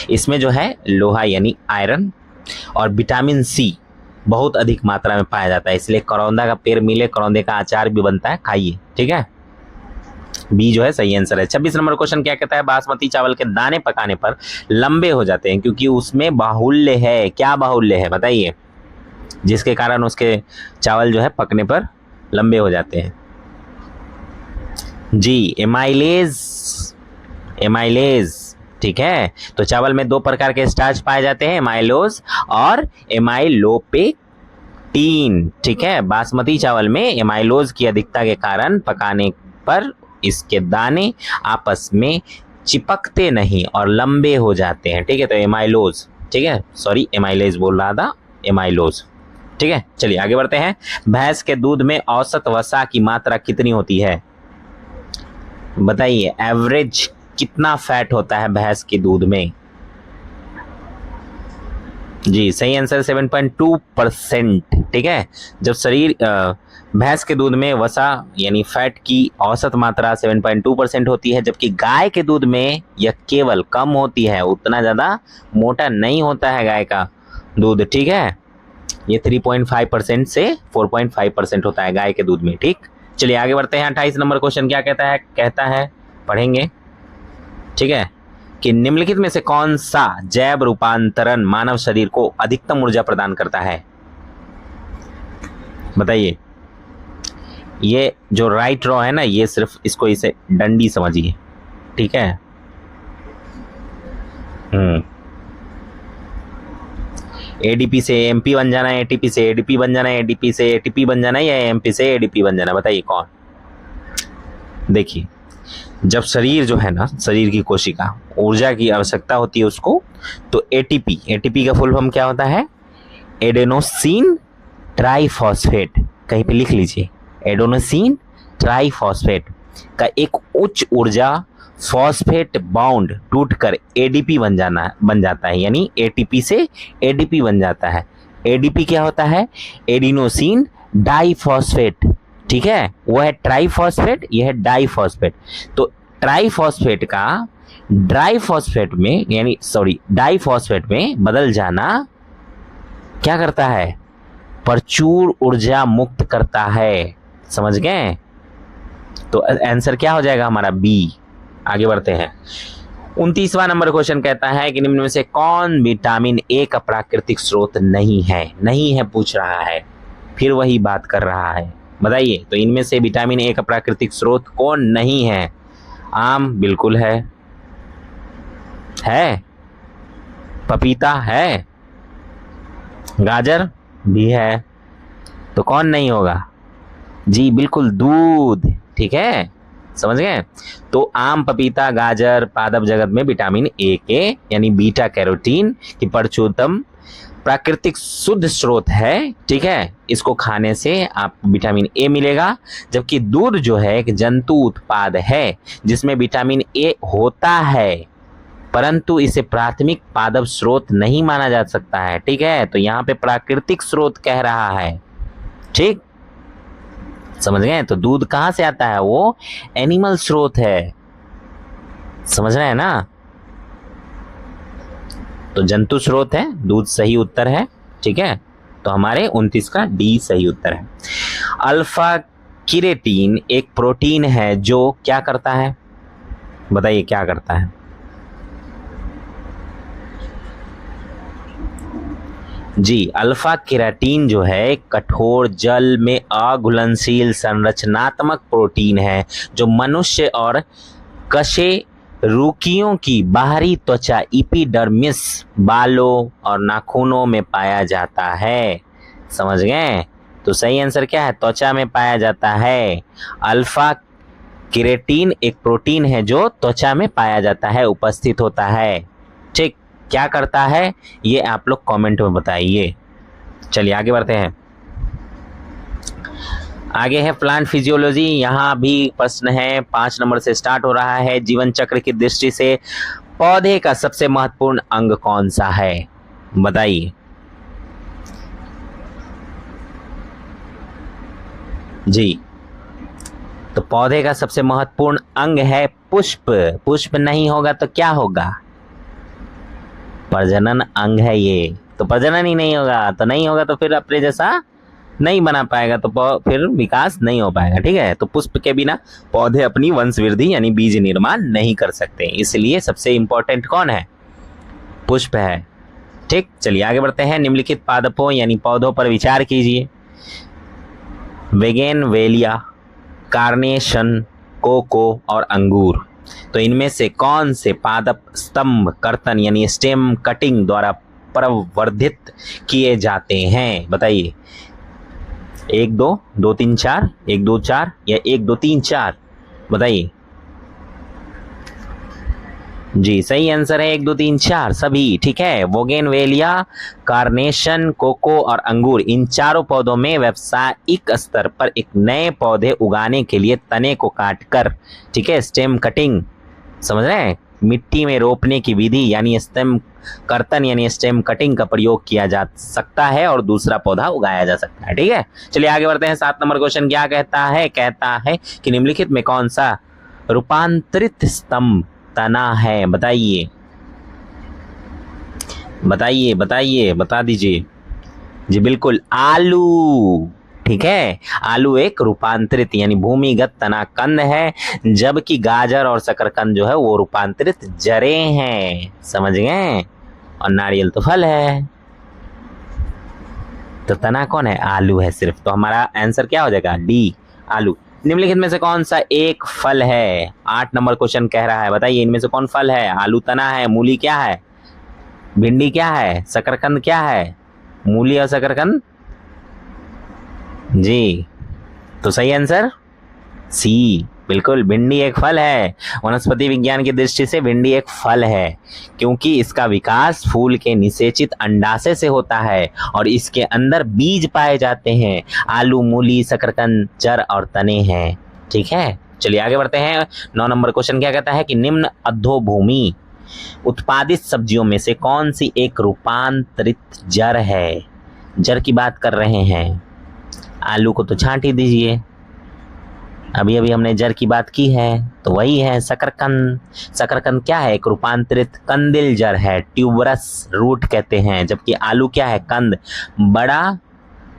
इसमें जो है लोहा यानी आयरन और विटामिन सी बहुत अधिक मात्रा में पाया जाता है, इसलिए करौंदा का पेड़ मिले, करौंदे का अचार भी बनता है, खाइए, ठीक है। बी जो है सही आंसर है। 26 नंबर क्वेश्चन क्या कहता है, बासमती चावल के दाने पकाने पर लंबे हो जाते हैं क्योंकि उसमें बाहुल्य है। क्या बाहुल्य है बताइए, जिसके कारण उसके चावल जो है पकने पर लंबे हो जाते हैं। जी, एमाइलेज। एमाइलेज, ठीक है। तो चावल में दो प्रकार के स्टार्च पाए जाते हैं, एमाइलोज और एमाइलोपेक्टिन, ठीक है। बासमती चावल में एमाइलोज की अधिकता के कारण पकाने पर इसके दाने आपस में चिपकते नहीं और लंबे हो जाते हैं, ठीक है। तो एमाइलोज, ठीक है, सॉरी एमाइलेज बोल रहा था, एमाइलोज, ठीक है। चलिए आगे बढ़ते हैं। भैंस के दूध में औसत वसा की मात्रा कितनी होती है बताइए, एवरेज कितना फैट होता है भैंस के दूध में। जी सही आंसर 7.2%, ठीक है। जब शरीर भैंस के दूध में वसा यानी फैट की औसत मात्रा 7.2% होती है, जबकि गाय के दूध में यह केवल कम होती है, उतना ज़्यादा मोटा नहीं होता है गाय का दूध, ठीक है। ये 3.5% से 4.5% होता है गाय के दूध में, ठीक। चलिए आगे बढ़ते हैं। 28 नंबर क्वेश्चन क्या कहता है पढ़ेंगे, ठीक है, कि निम्नलिखित में से कौन सा जैव रूपांतरण मानव शरीर को अधिकतम ऊर्जा प्रदान करता है बताइए। ये जो राइट रॉ है ना, ये सिर्फ इसको इसे डंडी समझिए, ठीक है। एडीपी से एमपी बन जाना है, एटीपी से एडीपी बन जाना है, एडीपी से एटीपी बन जाना है, या एमपी से एडीपी बन जाना, बताइए कौन। देखिए, जब शरीर जो है ना, शरीर की कोशिका ऊर्जा की आवश्यकता होती है उसको, तो एटीपी, एटीपी का फुल फॉर्म क्या होता है, एडेनोसिन ट्राइफॉस्फेट, कहीं पे लिख लीजिए, एडेनोसिन ट्राइफॉस्फेट का एक उच्च ऊर्जा फॉस्फेट बॉन्ड टूटकर एडीपी बन जाता है, यानी एटीपी से एडीपी बन जाता है। एडीपी क्या होता है, एडिनोसिन डाइफॉस्फेट, ठीक है। वो है ट्राइफॉस्फेट, यह है डाइफॉस्फेट। तो ट्राइफॉस्फेट का डाइफॉस्फेट में बदल जाना क्या करता है, प्रचुर ऊर्जा मुक्त करता है, समझ गए। तो आंसर क्या हो जाएगा हमारा, बी। आगे बढ़ते हैं। 29वां नंबर क्वेश्चन कहता है कि निम्न में से कौन विटामिन ए का प्राकृतिक स्रोत नहीं है पूछ रहा है, फिर वही बात कर रहा है, बताइए। तो इनमें से विटामिन ए का प्राकृतिक स्रोत कौन नहीं है। आम बिल्कुल है, पपीता है, गाजर भी है, तो कौन नहीं होगा, जी बिल्कुल दूध, ठीक है, समझ गए। तो आम, पपीता, गाजर पादप जगत में विटामिन ए के यानी बीटा कैरोटीन की प्रचुरतम प्राकृतिक शुद्ध स्रोत है, ठीक है। इसको खाने से आपको विटामिन ए मिलेगा, जबकि दूध जो है एक जंतु उत्पाद है जिसमें विटामिन ए होता है, परंतु इसे प्राथमिक पादप स्रोत नहीं माना जा सकता है, ठीक है। तो यहाँ पे प्राकृतिक स्रोत कह रहा है, ठीक, समझ गए। तो दूध कहाँ से आता है, वो एनिमल स्रोत है, समझ रहे हैं ना। तो जंतु स्रोत है, दूध सही उत्तर है, ठीक है। तो हमारे 29 का डी सही उत्तर है। अल्फा किरेटीन एक प्रोटीन है जो क्या करता है, बताइए क्या करता है। जी, अल्फा केराटीन जो है कठोर जल में अघुलनशील संरचनात्मक प्रोटीन है जो मनुष्य और कशेरुकियों की बाहरी त्वचा एपिडर्मिस, बालों और नाखूनों में पाया जाता है, समझ गए। तो सही आंसर क्या है, त्वचा में पाया जाता है। अल्फा केराटीन एक प्रोटीन है जो त्वचा में पाया जाता है, उपस्थित होता है, ठीक। क्या करता है ये आप लोग कमेंट में बताइए। चलिए आगे बढ़ते हैं। आगे है प्लांट फिजियोलॉजी। यहाँ भी प्रश्न है, 5 नंबर से स्टार्ट हो रहा है। जीवन चक्र की दृष्टि से पौधे का सबसे महत्वपूर्ण अंग कौन सा है, बताइए। जी, तो पौधे का सबसे महत्वपूर्ण अंग है पुष्प। पुष्प नहीं होगा तो क्या होगा, प्रजनन अंग है ये। तो प्रजनन ही नहीं होगा तो फिर अपने जैसा नहीं बना पाएगा तो फिर विकास नहीं हो पाएगा। ठीक है, तो पुष्प के बिना पौधे अपनी वंश वृद्धि यानी बीज निर्माण नहीं कर सकते, इसलिए सबसे इंपॉर्टेंट कौन है? पुष्प है। ठीक, चलिए आगे बढ़ते हैं। निम्नलिखित पादपों यानी पौधों पर विचार कीजिए। वेगेनवेलिया, कार्नेशन, कोको और अंगूर। तो इनमें से कौन से पादप स्तंभ कर्तन यानी स्टेम कटिंग द्वारा प्रवर्धित किए जाते हैं? बताइए। 1 2 2 3 4, 1 2 4 या 1 2 3 4? बताइए जी। सही आंसर है 1 2 3 4 सभी। ठीक है, बोगेनवेलिया, कार्नेशन, कोको और अंगूर, इन चारों पौधों में व्यावसायिक स्तर पर एक नए पौधे उगाने के लिए तने को काटकर, ठीक है, स्टेम कटिंग, समझ रहे हैं, मिट्टी में रोपने की विधि यानी स्टेम कर्तन यानी स्टेम कटिंग का प्रयोग किया जा सकता है और दूसरा पौधा उगाया जा सकता है। ठीक है, चलिए आगे बढ़ते हैं। 7 नंबर क्वेश्चन क्या कहता है? कहता है कि निम्नलिखित में कौन सा रूपांतरित स्तंभ तना है? बताइए बताइए बताइए, बता दीजिए जी। बिल्कुल, आलू। ठीक है, आलू एक रूपांतरित यानी भूमिगत तना कंद है, जबकि गाजर और शकरकंद जो है वो रूपांतरित जड़ें हैं। समझ गए? और नारियल तो फल है, तो तना कौन है? आलू है सिर्फ। तो हमारा आंसर क्या हो जाएगा? डी, आलू। निम्नलिखित में से कौन सा एक फल है? 8 नंबर क्वेश्चन कह रहा है, बताइए इनमें से कौन फल है? आलू तना है, मूली क्या है, भिंडी क्या है, शकरकंद क्या है? मूली और शकरकंद जी। तो सही आंसर सी, बिल्कुल, भिंडी एक फल है। वनस्पति विज्ञान की दृष्टि से भिंडी एक फल है, क्योंकि इसका विकास फूल के निषेचित अंडाशय से होता है और इसके अंदर बीज पाए जाते हैं। आलू, मूली, शकरकंद जड़ और तने हैं। ठीक है, चलिए आगे बढ़ते हैं। 9 नंबर क्वेश्चन क्या कहता है कि निम्न अधोभूमि उत्पादित सब्जियों में से कौन सी एक रूपांतरित जड़ है? जड़ की बात कर रहे हैं। आलू को तो छांट ही दीजिए, अभी अभी हमने जड़ की बात की है, तो वही है शकरकंद। शकरकंद क्या है? एक रूपांतरित कंदिल जड़ है, ट्यूबरस रूट कहते हैं। जबकि आलू क्या है? कंद, बड़ा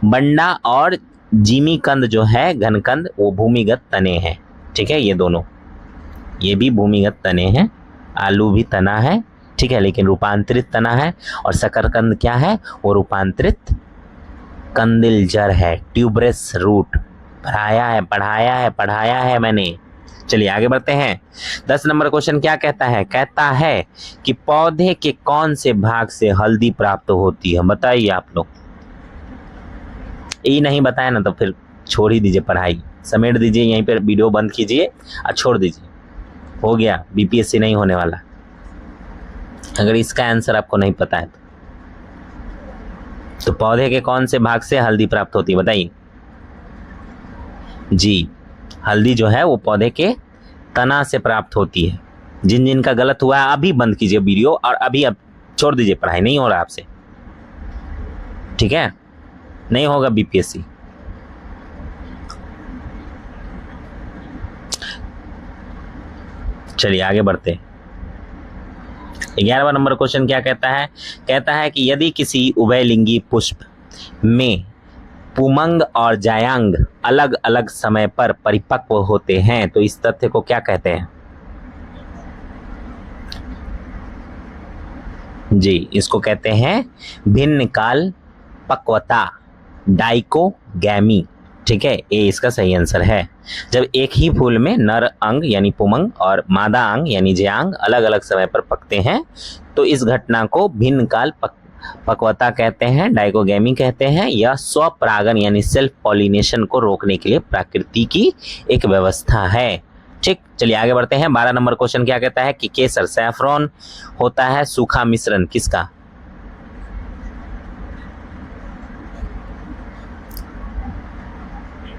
बंडा और जिमी कंद जो है घनकंद, वो भूमिगत तने हैं। ठीक है, ये दोनों, ये भी भूमिगत तने हैं, आलू भी तना है, ठीक है, लेकिन रूपांतरित तना है। और शकरकंद क्या है? वो रूपांतरित कंदिल जड़ है, ट्यूबरस रूट। पढ़ाया है मैंने। चलिए आगे बढ़ते हैं। 10 नंबर क्वेश्चन क्या कहता है? कहता है कि पौधे के कौन से भाग से हल्दी प्राप्त होती है? बताइए आप लोग। ये नहीं बताया ना तो फिर छोड़ ही दीजिए, पढ़ाई समेट दीजिए, यहीं पर वीडियो बंद कीजिए और छोड़ दीजिए। हो गया, बीपीएससी नहीं होने वाला अगर इसका आंसर आपको नहीं पता है तो पौधे के कौन से भाग से हल्दी प्राप्त होती है? बताइए जी। हल्दी जो है वो पौधे के तना से प्राप्त होती है। जिन जिन का गलत हुआ है अभी बंद कीजिए वीडियो और अभी अब छोड़ दीजिए, पढ़ाई नहीं हो रहा आपसे। ठीक है, नहीं होगा बीपीएससी। चलिए आगे बढ़ते हैं। 11वां नंबर क्वेश्चन क्या कहता है? कहता है कि यदि किसी उभयलिंगी पुष्प में पुमंग और जायांग अलग अलग समय पर परिपक्व होते हैं तो इस तथ्य को क्या कहते हैं? जी, इसको कहते हैं भिन्न काल पक्वता, डाइकोगैमी। ठीक है, ये इसका सही आंसर है। जब एक ही फूल में नर अंग यानी पुमंग और मादा अंग यानी जयांग अलग अलग समय पर पकते हैं तो इस घटना को भिन्न काल पक्वता कहते हैं, डाइकोगैमी कहते हैं। यह स्वपरागन यानी सेल्फ पॉलिनेशन को रोकने के लिए प्रकृति की एक व्यवस्था है। ठीक, चलिए आगे बढ़ते हैं। 12 नंबर क्वेश्चन क्या कहता है कि केसर, सैफरॉन होता है सूखा मिश्रण किसका?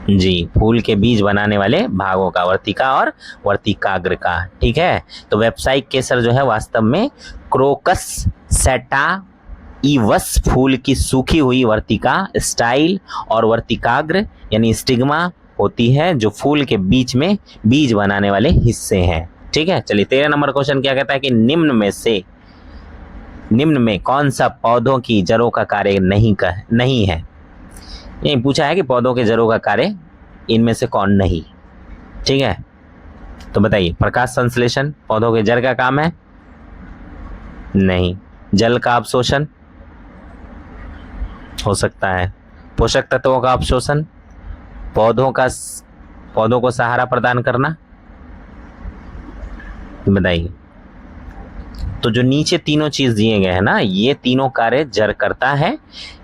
जी, फूल के बीज बनाने वाले भागों का, वर्तिका और वर्तिकाग्र का। ठीक है, तो व्यावसायिक केसर जो है वास्तव में क्रोकस सैटाइवस फूल की सूखी हुई वर्तिका, स्टाइल और वर्तिकाग्र यानी स्टिग्मा होती है, जो फूल के बीच में बीज बनाने वाले हिस्से हैं। ठीक है, चलिए 13 नंबर क्वेश्चन क्या कहता है कि निम्न में कौन सा पौधों की जड़ों का कार्य नहीं है? यही पूछा है कि पौधों के जड़ों का कार्य इनमें से कौन नहीं। ठीक है, तो बताइए, प्रकाश संश्लेषण पौधों के जड़ का काम है? नहीं। जल का अवशोषण हो सकता है। पोषक तत्वों का अवशोषण, पौधों को सहारा प्रदान करना, बताइए। तो जो नीचे तीनों चीज दिए गए हैं ना, ये तीनों कार्य जड़ करता है,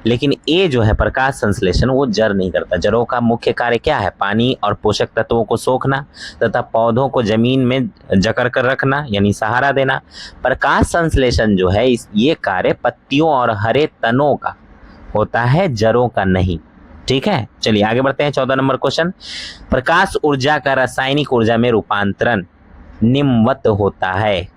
लेकिन ये जो है प्रकाश संश्लेषण वो जड़ नहीं करता। जड़ों का मुख्य कार्य क्या है? पानी और पोषक तत्वों को सोखना तथा पौधों को जमीन में जकड़ कर रखना, यानी सहारा देना। प्रकाश संश्लेषण जो है ये कार्य पत्तियों और हरे तनों का होता है, जड़ों का नहीं। ठीक है, चलिए आगे बढ़ते हैं। 14 नंबर क्वेश्चन, प्रकाश ऊर्जा का रासायनिक ऊर्जा में रूपांतरण निम्नवत होता है।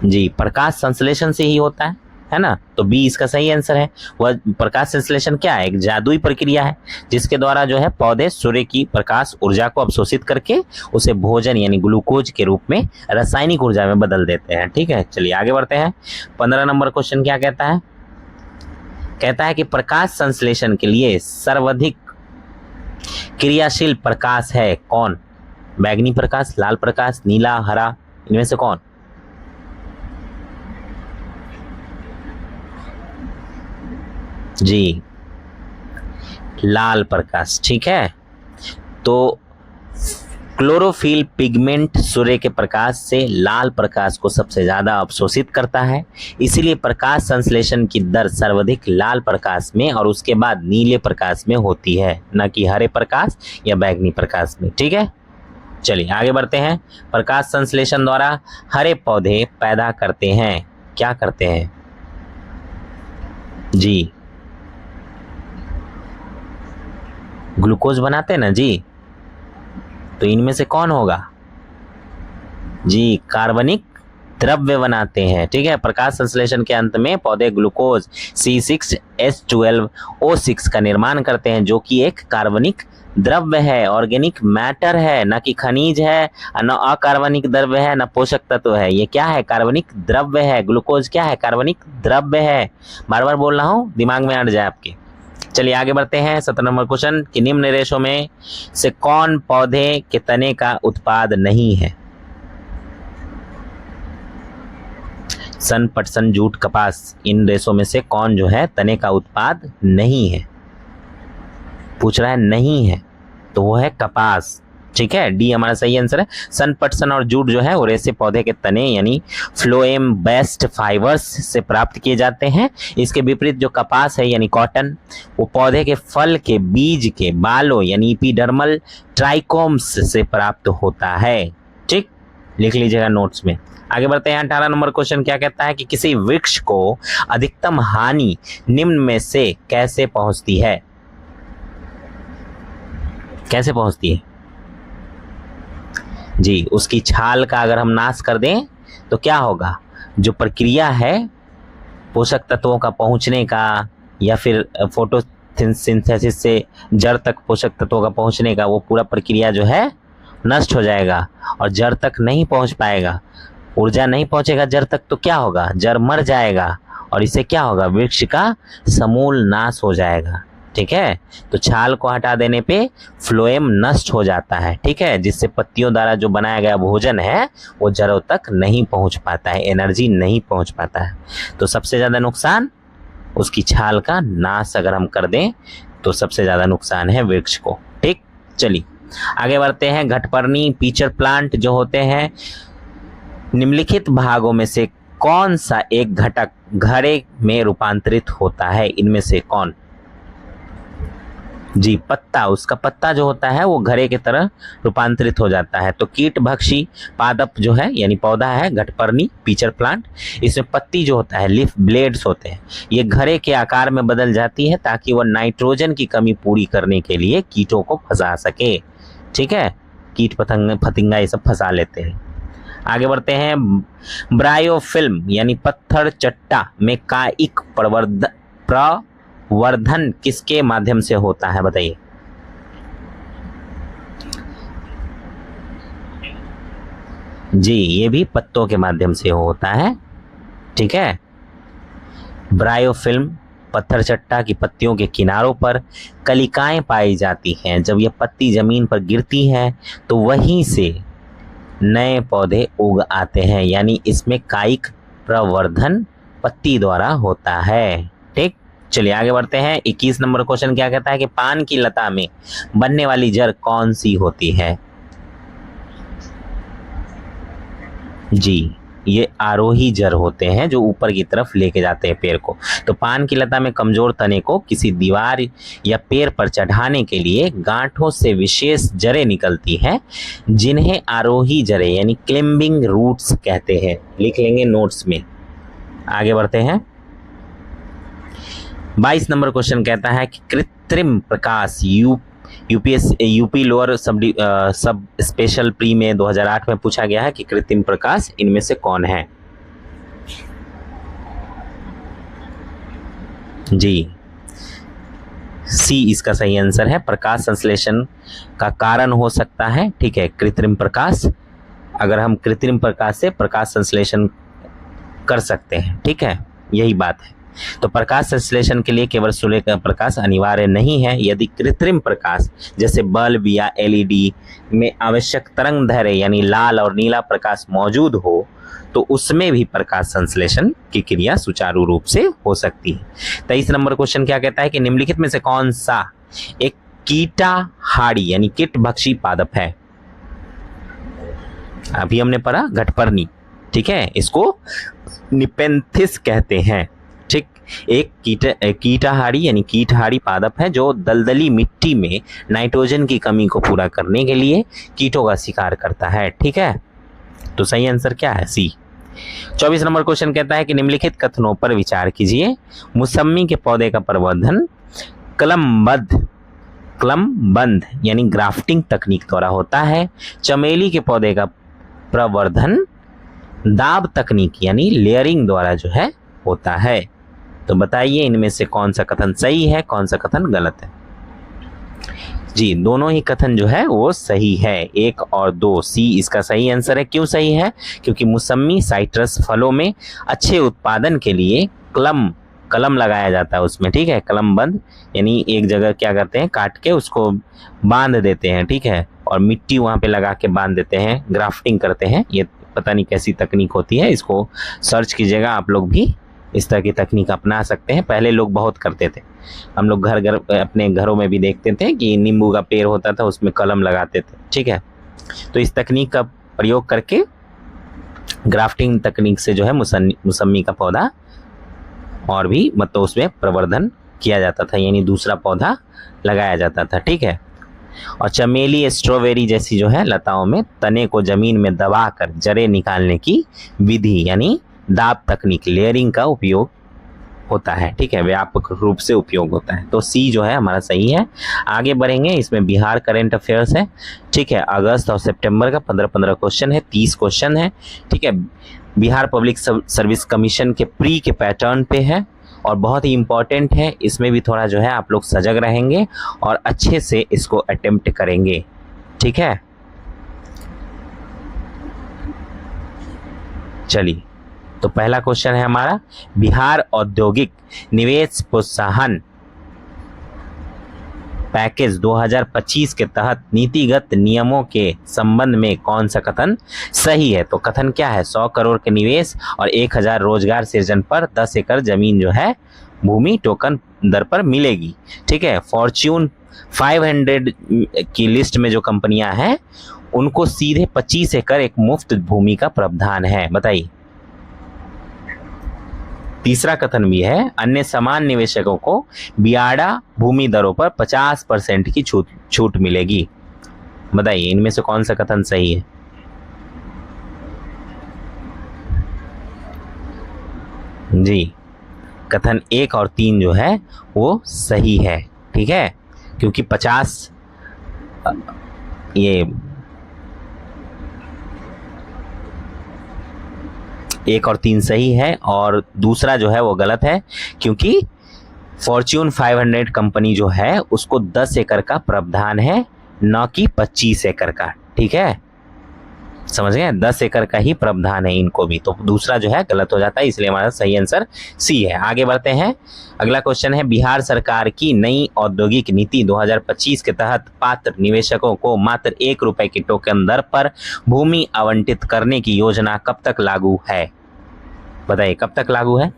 जी, प्रकाश संश्लेषण से ही होता है ना, तो बी इसका सही आंसर है। वह प्रकाश संश्लेषण क्या है? एक जादुई प्रक्रिया है जिसके द्वारा जो है पौधे सूर्य की प्रकाश ऊर्जा को अवशोषित करके उसे भोजन यानी ग्लूकोज के रूप में रासायनिक ऊर्जा में बदल देते हैं। ठीक है, चलिए आगे बढ़ते हैं। 15 नंबर क्वेश्चन क्या कहता है? कहता है कि प्रकाश संश्लेषण के लिए सर्वाधिक क्रियाशील प्रकाश है कौन? बैंगनी प्रकाश, लाल प्रकाश, नीला, हरा, इनमें से कौन? जी, लाल प्रकाश। ठीक है, तो क्लोरोफिल पिगमेंट सूर्य के प्रकाश से लाल प्रकाश को सबसे ज्यादा अवशोषित करता है, इसीलिए प्रकाश संश्लेषण की दर सर्वाधिक लाल प्रकाश में और उसके बाद नीले प्रकाश में होती है, न कि हरे प्रकाश या बैंगनी प्रकाश में। ठीक है, चलिए आगे बढ़ते हैं। प्रकाश संश्लेषण द्वारा हरे पौधे पैदा करते हैं, क्या करते हैं? जी, ग्लूकोज बनाते हैं ना जी, तो इनमें से कौन होगा? जी, कार्बनिक द्रव्य बनाते हैं। ठीक है, प्रकाश संश्लेषण के अंत में पौधे ग्लूकोज C6H12O6 का निर्माण करते हैं, जो कि एक कार्बनिक द्रव्य है, ऑर्गेनिक मैटर है, न कि खनिज है, न अकार्बनिक द्रव्य है, न पोषक तत्व है। ये क्या है? कार्बनिक द्रव्य है। ग्लूकोज क्या है? कार्बनिक द्रव्य है। बार बार बोल रहा हूँ, दिमाग में अट जाए आपके। चलिए आगे बढ़ते हैं। 17 नंबर क्वेश्चन कि निम्न रेशों में से कौन पौधे के तने का उत्पाद नहीं है? सन, पटसन, जूट, कपास, इन रेशों में से कौन जो है तने का उत्पाद नहीं है? पूछ रहा है नहीं है, तो वो है कपास। ठीक है, डी हमारा सही आंसर है। सन, पटसन और जूट जो है वो रेशे पौधे के तने यानी फ्लोएम बेस्ड फाइबर्स से प्राप्त किए जाते हैं। इसके विपरीत जो कपास है यानी कॉटन, वो पौधे के फल के बीज के बालों यानी एपिडर्मल ट्राइकोम्स से प्राप्त होता है। ठीक, लिख लीजिएगा नोट्स में। आगे बढ़ते हैं। 18 नंबर क्वेश्चन क्या कहता है कि किसी वृक्ष को अधिकतम हानि निम्न में से कैसे पहुंचती है? कैसे पहुंचती है? जी, उसकी छाल का अगर हम नाश कर दें तो क्या होगा? जो प्रक्रिया है पोषक तत्वों का पहुंचने का या फिर फोटोसिंथेसिस से जड़ तक पोषक तत्वों का पहुंचने का, वो पूरा प्रक्रिया जो है नष्ट हो जाएगा और जड़ तक नहीं पहुंच पाएगा। ऊर्जा नहीं पहुंचेगा जड़ तक तो क्या होगा? जड़ मर जाएगा और इससे क्या होगा? वृक्ष का समूल नाश हो जाएगा। ठीक है, तो छाल को हटा देने पे फ्लोएम नष्ट हो जाता है। ठीक है, जिससे पत्तियों द्वारा जो बनाया गया भोजन है वो जड़ों तक नहीं पहुंच पाता है, एनर्जी नहीं पहुंच पाता है। तो सबसे ज्यादा नुकसान उसकी छाल का नाश अगर हम कर दें तो सबसे ज्यादा नुकसान है वृक्ष को। ठीक, चलिए आगे बढ़ते हैं। घटपर्णी पीचर प्लांट जो होते हैं, निम्नलिखित भागों में से कौन सा एक घटक घरे में रूपांतरित होता है? इनमें से कौन? जी, पत्ता। उसका पत्ता जो होता है वो घरे की तरह रूपांतरित हो जाता है। तो कीट भक्षी पादप जो है यानी पौधा है घटपर्णी पीचर प्लांट, इसमें पत्ती जो होता है लीफ ब्लेड्स होते हैं, ये घरे के आकार में बदल जाती है ताकि वह नाइट्रोजन की कमी पूरी करने के लिए कीटों को फंसा सके। ठीक है, कीट फतिंगा ये सब फंसा लेते हैं। आगे बढ़ते हैं। ब्रायोफिल्म यानी पत्थर चट्टा में कायिक प्रवर्धन किसके माध्यम से होता है? बताइए। जी, ये भी पत्तों के माध्यम से होता है। ठीक है, ब्रायोफिल्म पत्थर चट्टा की पत्तियों के किनारों पर कलिकाएं पाई जाती हैं। जब यह पत्ती जमीन पर गिरती हैं तो वहीं से नए पौधे उग आते हैं, यानी इसमें कायिक प्रवर्धन पत्ती द्वारा होता है। ठीक, चलिए आगे बढ़ते हैं। 21 नंबर क्वेश्चन क्या कहता है कि पान की लता में बनने वाली जड़ कौन सी होती है? जी, ये आरोही जड़ होते हैं जो ऊपर की तरफ लेके जाते हैं पेड़ को। तो पान की लता में कमजोर तने को किसी दीवार या पेड़ पर चढ़ाने के लिए गांठों से विशेष जड़ें निकलती हैं, जिन्हें आरोही जड़ें यानी क्लिम्बिंग रूट्स कहते हैं। लिख लेंगे नोट्स में। आगे बढ़ते हैं। 22 नंबर क्वेश्चन कहता है कि कृत्रिम प्रकाश यूपी लोअर सब स्पेशल प्री में 2008 में पूछा गया है कि कृत्रिम प्रकाश इनमें से कौन है? जी, सी इसका सही आंसर है। प्रकाश संश्लेषण का कारण हो सकता है। ठीक है, कृत्रिम प्रकाश, अगर हम कृत्रिम प्रकाश से प्रकाश संश्लेषण कर सकते हैं। ठीक है, यही बात है। तो प्रकाश संश्लेषण के लिए केवल सूर्य का प्रकाश अनिवार्य नहीं है। यदि कृत्रिम प्रकाश जैसे बल्ब या एलईडी में आवश्यक तरंग दैर्ध्य यानी लाल और नीला प्रकाश मौजूद हो तो उसमें भी प्रकाश संश्लेषण की क्रिया सुचारू रूप से हो सकती है। 23 नंबर क्वेश्चन क्या कहता है कि निम्नलिखित में से कौन सा एक कीटाहारी यानी कीटभक्षी पादप है? अभी हमने पढ़ा घटपर्णी। ठीक है, इसको निपेंथिस कहते हैं। ठीक, एक कीटाहारी यानी कीटहारी पादप है जो दलदली मिट्टी में नाइट्रोजन की कमी को पूरा करने के लिए कीटों का शिकार करता है। ठीक है, तो सही आंसर क्या है? सी। 24 नंबर क्वेश्चन कहता है कि निम्नलिखित कथनों पर विचार कीजिए। मौसमी के पौधे का प्रवर्धन कलमबंध यानी ग्राफ्टिंग तकनीक द्वारा होता है। चमेली के पौधे का प्रवर्धन दाब तकनीक यानी लेयरिंग द्वारा जो है होता है। तो बताइए इनमें से कौन सा कथन सही है, कौन सा कथन गलत है? जी, दोनों ही कथन जो है वो सही है। 1 और 2, सी इसका सही आंसर है। क्यों सही है? क्योंकि मौसमी साइट्रस फलों में अच्छे उत्पादन के लिए कलम लगाया जाता है उसमें। ठीक है, कलमबंद यानी एक जगह क्या करते हैं, काट के उसको बांध देते हैं। ठीक है, और मिट्टी वहाँ पे लगा के बांध देते हैं, ग्राफ्टिंग करते हैं। ये पता नहीं कैसी तकनीक होती है, इसको सर्च कीजिएगा। आप लोग भी इस तरह की तकनीक अपना सकते हैं। पहले लोग बहुत करते थे, हम लोग घर अपने घरों में भी देखते थे कि नींबू का पेड़ होता था, उसमें कलम लगाते थे। ठीक है, तो इस तकनीक का प्रयोग करके ग्राफ्टिंग तकनीक से जो है मौसमी का पौधा और भी मतलब उसमें प्रवर्धन किया जाता था, यानी दूसरा पौधा लगाया जाता था। ठीक है, और चमेली स्ट्रॉबेरी जैसी जो है लताओं में तने को जमीन में दबाकर जड़ें निकालने की विधि यानी दाब तकनीक लेयरिंग का उपयोग होता है। ठीक है, व्यापक रूप से उपयोग होता है। तो सी जो है हमारा सही है। आगे बढ़ेंगे, इसमें बिहार करंट अफेयर्स है। ठीक है, अगस्त और सितंबर का 15-15 क्वेश्चन है, 30 क्वेश्चन है। ठीक है, बिहार पब्लिक सर्विस कमीशन के प्री के पैटर्न पे है और बहुत ही इंपॉर्टेंट है। इसमें भी थोड़ा जो है आप लोग सजग रहेंगे और अच्छे से इसको अटेम्प्ट करेंगे। ठीक है, चलिए, तो पहला क्वेश्चन है हमारा, बिहार औद्योगिक निवेश प्रोत्साहन पैकेज 2025 के तहत नीतिगत नियमों के संबंध में कौन सा कथन सही है? तो कथन क्या है? 100 करोड़ के निवेश और 1000 रोजगार सृजन पर 10 एकड़ जमीन जो है भूमि टोकन दर पर मिलेगी। ठीक है, फॉर्च्यून 500 की लिस्ट में जो कंपनियां हैं उनको सीधे 25 एकड़ एक मुफ्त भूमि का प्रावधान है। बताइए। तीसरा कथन भी है, अन्य समान निवेशकों को बियाडा भूमि दरों पर 50% की छूट मिलेगी। बताइए इनमें से कौन सा कथन सही है? जी, कथन 1 और 3 जो है वो सही है। ठीक है, क्योंकि 50 ये 1 और 3 सही है और दूसरा जो है वो गलत है, क्योंकि फॉर्च्यून 500 कंपनी जो है उसको 10 एकड़ का प्रावधान है, न कि 25 एकड़ का। ठीक है, समझ गए, 10 एकड़ का ही प्रावधान है इनको भी, तो दूसरा जो है गलत हो जाता है, इसलिए हमारा सही आंसर सी है। आगे बढ़ते हैं, अगला क्वेश्चन है, बिहार सरकार की नई औद्योगिक नीति 2025 के तहत पात्र निवेशकों को मात्र ₹1 की टोकन दर पर भूमि आवंटित करने की योजना कब तक लागू है? बताइए कब तक लागू है?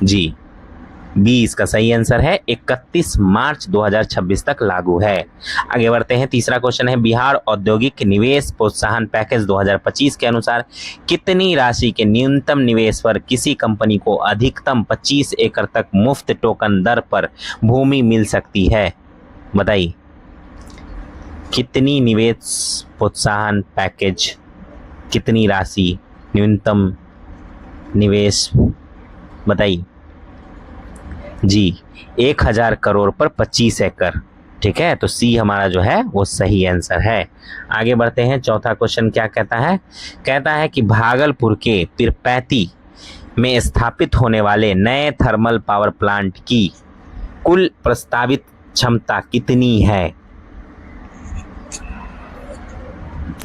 जी, बी इसका सही आंसर है, 31 मार्च 2026 तक लागू है। आगे बढ़ते हैं, तीसरा क्वेश्चन है, बिहार औद्योगिक निवेश प्रोत्साहन पैकेज 2025 के अनुसार कितनी राशि के न्यूनतम निवेश पर किसी कंपनी को अधिकतम 25 एकड़ तक मुफ्त टोकन दर पर भूमि मिल सकती है? बताइए कितनी निवेश प्रोत्साहन पैकेज, कितनी राशि न्यूनतम निवेश, बताइए। जी, 1000 करोड़ पर 25 एकड़, ठीक है, तो सी हमारा जो है वो सही आंसर है। आगे बढ़ते हैं, चौथा क्वेश्चन क्या कहता है? कहता है कि भागलपुर के पीरपैंती में स्थापित होने वाले नए थर्मल पावर प्लांट की कुल प्रस्तावित क्षमता कितनी है?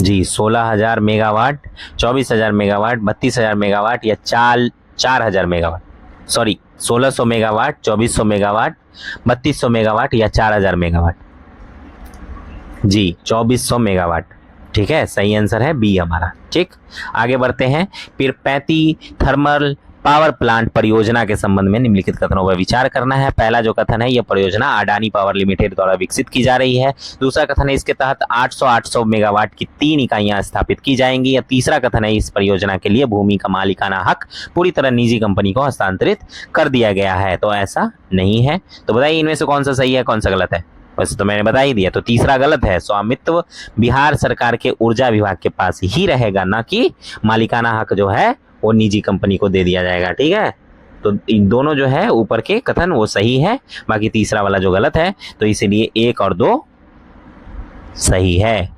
जी, 16,000 मेगावाट, 24,000 मेगावाट, 32,000 मेगावाट या 4,000 megawatt, sorry 1600 megawatt, 2400 megawatt, 3200 megawatt या 4000 मेगावाट। जी, 2400 मेगावाट, ठीक है, सही आंसर है बी हमारा। ठीक, आगे बढ़ते हैं, पीरपैंती थर्मल पावर प्लांट परियोजना के संबंध में निम्नलिखित कथनों पर विचार करना है। पहला जो कथन है, यह परियोजना अडानी पावर लिमिटेड द्वारा विकसित की जा रही है। दूसरा कथन है, इसके तहत 800 मेगावाट की 3 इकाइयां स्थापित की जाएंगी। या तीसरा कथन है, इस परियोजना के लिए भूमि का मालिकाना हक पूरी तरह निजी कंपनी को हस्तांतरित कर दिया गया है। तो ऐसा नहीं है। तो बताइए इनमें से कौन सा सही है, कौन सा गलत है? वैसे तो मैंने बता ही दिया, तो तीसरा गलत है। स्वामित्व बिहार सरकार के ऊर्जा विभाग के पास ही रहेगा, ना कि मालिकाना हक जो है वो निजी कंपनी को दे दिया जाएगा। ठीक है, तो इन दोनों जो है ऊपर के कथन वो सही है, बाकी तीसरा वाला जो गलत है, तो इसीलिए 1 और 2 सही है।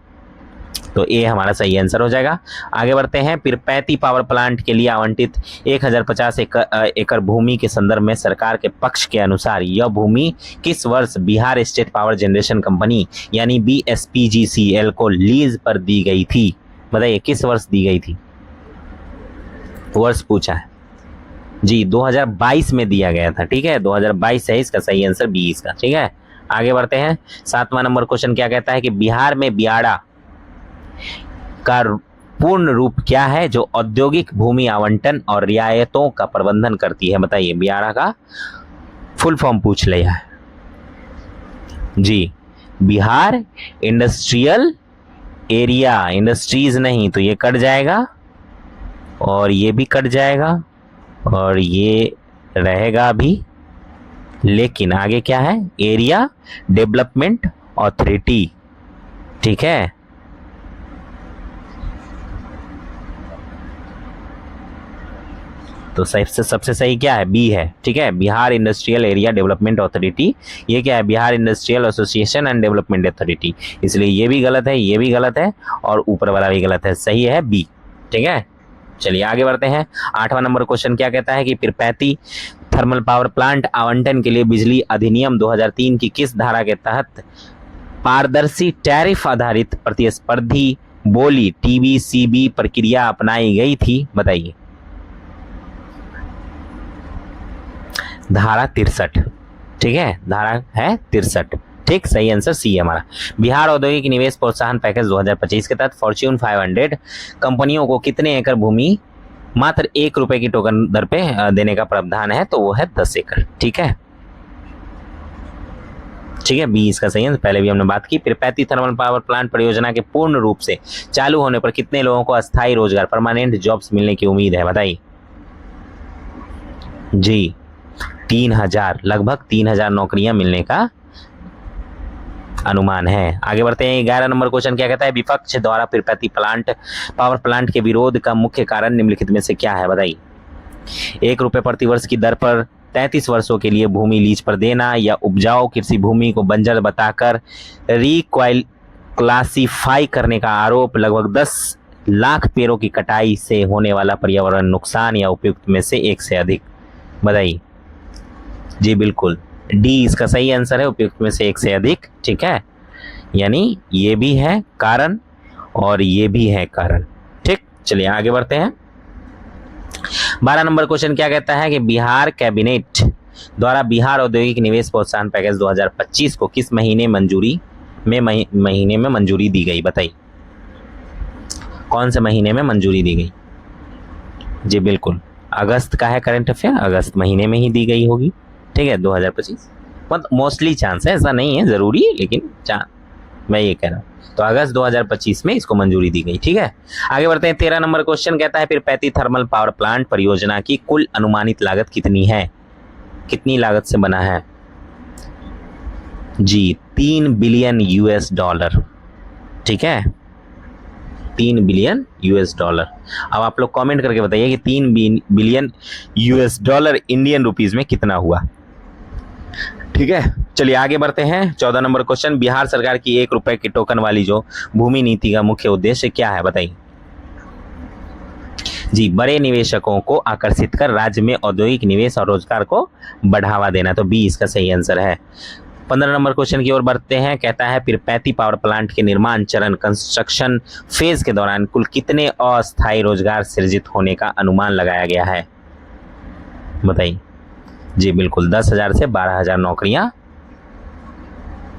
तो ए हमारा सही आंसर हो जाएगा। आगे बढ़ते हैं, पीरपैंती पावर प्लांट के लिए आवंटित 1050 एकड़ भूमि के संदर्भ में सरकार के पक्ष के अनुसार यह भूमि किस वर्ष Bihar state power generation company यानी BSPGCL को लीज पर दी गई थी? बताइए किस वर्ष दी गई थी? वर्ष पूछा है जी, 2022 में दिया गया था। ठीक है, 2022 है इसका सही आंसर बी इसका। ठीक है, आगे बढ़ते हैं, 7वां नंबर क्वेश्चन क्या कहता है कि बिहार में बियाड़ा का पूर्ण रूप क्या है जो औद्योगिक भूमि आवंटन और रियायतों का प्रबंधन करती है? बताइए, बियाड़ा का फुल फॉर्म पूछ लिया है जी, बिहार इंडस्ट्रियल एरिया, इंडस्ट्रीज नहीं तो ये कट जाएगा और ये भी कट जाएगा और ये रहेगा भी, लेकिन आगे क्या है? Area development authority. ठीक है, तो सबसे सही क्या है? बी है। ठीक है, Bihar industrial area development authority. ये क्या है? Bihar industrial association and development authority. इसलिए ये भी गलत है, ये भी गलत है और ऊपर वाला भी गलत है। सही है बी। ठीक है, चलिए आगे बढ़ते हैं। 8वां नंबर क्वेश्चन क्या कहता है कि पीरपैंती थर्मल पावर प्लांट आवंटन के लिए बिजली अधिनियम 2003 की किस धारा के तहत पारदर्शी टैरिफ आधारित प्रतिस्पर्धी बोली TBCB प्रक्रिया अपनाई गई थी? बताइए। धारा 63। ठीक है, धारा है 63। ठीक, सही आंसर सी है हमारा। बिहार औद्योगिक निवेश प्रोत्साहन पैकेज 2025 के तहत फॉर्च्यून 500 कंपनियों को कितने एकड़ भूमि मात्र ₹1 की टोकन दर पे देने का प्रावधान है? तो वो है 10 एकड़। ठीक है, ठीक है, बी इसका सही है। पहले भी हमने बात की। पीरपैंती थर्मल पावर प्लांट परियोजना के पूर्ण रूप से चालू होने पर कितने लोगों को अस्थायी रोजगार परमानेंट जॉब्स मिलने की उम्मीद है? बताइए। जी, 3000, लगभग 3000 नौकरियां मिलने का अनुमान है। आगे बढ़ते हैं, 11 नंबर क्वेश्चन क्या कहता है? विपक्ष द्वारा पीरपैंती पावर प्लांट के विरोध का मुख्य कारण निम्नलिखित में से क्या है? बताइए। ₹1 प्रति वर्ष की दर पर 33 वर्षों के लिए भूमि लीज पर देना, या उपजाऊ कृषि भूमि को बंजर बताकर क्लासिफाई करने का आरोप, लगभग 10 लाख पेड़ों की कटाई से होने वाला पर्यावरण नुकसान, या उपयुक्त में से एक से अधिक? बताइए। जी बिल्कुल, डी इसका सही आंसर है, उपयुक्त में से एक से अधिक। ठीक है, यानी ये भी है कारण और ये भी है कारण। ठीक, चलिए आगे बढ़ते हैं। 12 नंबर क्वेश्चन क्या कहता है कि बिहार कैबिनेट द्वारा बिहार औद्योगिक निवेश प्रोत्साहन पैकेज 2025 को किस महीने महीने में मंजूरी दी गई? बताइए कौन से महीने में मंजूरी दी गई? जी बिल्कुल, अगस्त का है करंट अफेयर, अगस्त महीने में ही दी गई होगी। ठीक है, 2025 मतलब मोस्टली चांस है, ऐसा नहीं है जरूरी, लेकिन मैं ये कह रहा हूँ। तो अगस्त 2025 में इसको मंजूरी दी गई। ठीक है, आगे बढ़ते हैं। 13 नंबर क्वेश्चन कहता है पिरपैती थर्मल पावर प्लांट परियोजना की कुल अनुमानित लागत कितनी है? कितनी लागत से बना है? जी 3 बिलियन यूएस डॉलर। ठीक है, 3 बिलियन यूएस डॉलर। अब आप लोग कमेंट करके बताइए कि 3 billion US dollar Indian rupees में कितना हुआ। ठीक है, चलिए आगे बढ़ते हैं। 14 नंबर क्वेश्चन, बिहार सरकार की 1 रुपए की टोकन वाली जो भूमि नीति का मुख्य उद्देश्य क्या है? बताइए। जी, बड़े निवेशकों को आकर्षित कर राज्य में औद्योगिक निवेश और रोजगार को बढ़ावा देना। तो बी इसका सही आंसर है। 15 नंबर क्वेश्चन की ओर बढ़ते हैं। कहता है पिरपैती पावर प्लांट के निर्माण चरण कंस्ट्रक्शन फेज के दौरान कुल कितने अस्थायी रोजगार सृजित होने का अनुमान लगाया गया है? बताइए। जी बिल्कुल, 10,000 से 12,000 नौकरियां।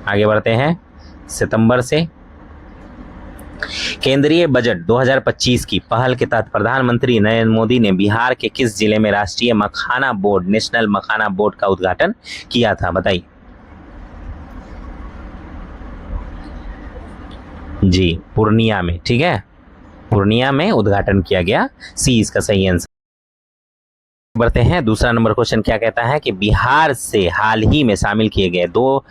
आगे बढ़ते हैं। सितंबर से केंद्रीय बजट 2025 की पहल के तहत प्रधानमंत्री नरेंद्र मोदी ने बिहार के किस जिले में राष्ट्रीय मखाना बोर्ड, नेशनल मखाना बोर्ड का उद्घाटन किया था? बताइए। जी पूर्णिया में। ठीक है, पूर्णिया में उद्घाटन किया गया, सी इसका सही आंसर। बढ़ते हैं। दूसरा नंबर क्वेश्चन क्या कहता है कि बिहार से हाल ही में शामिल किए गए 2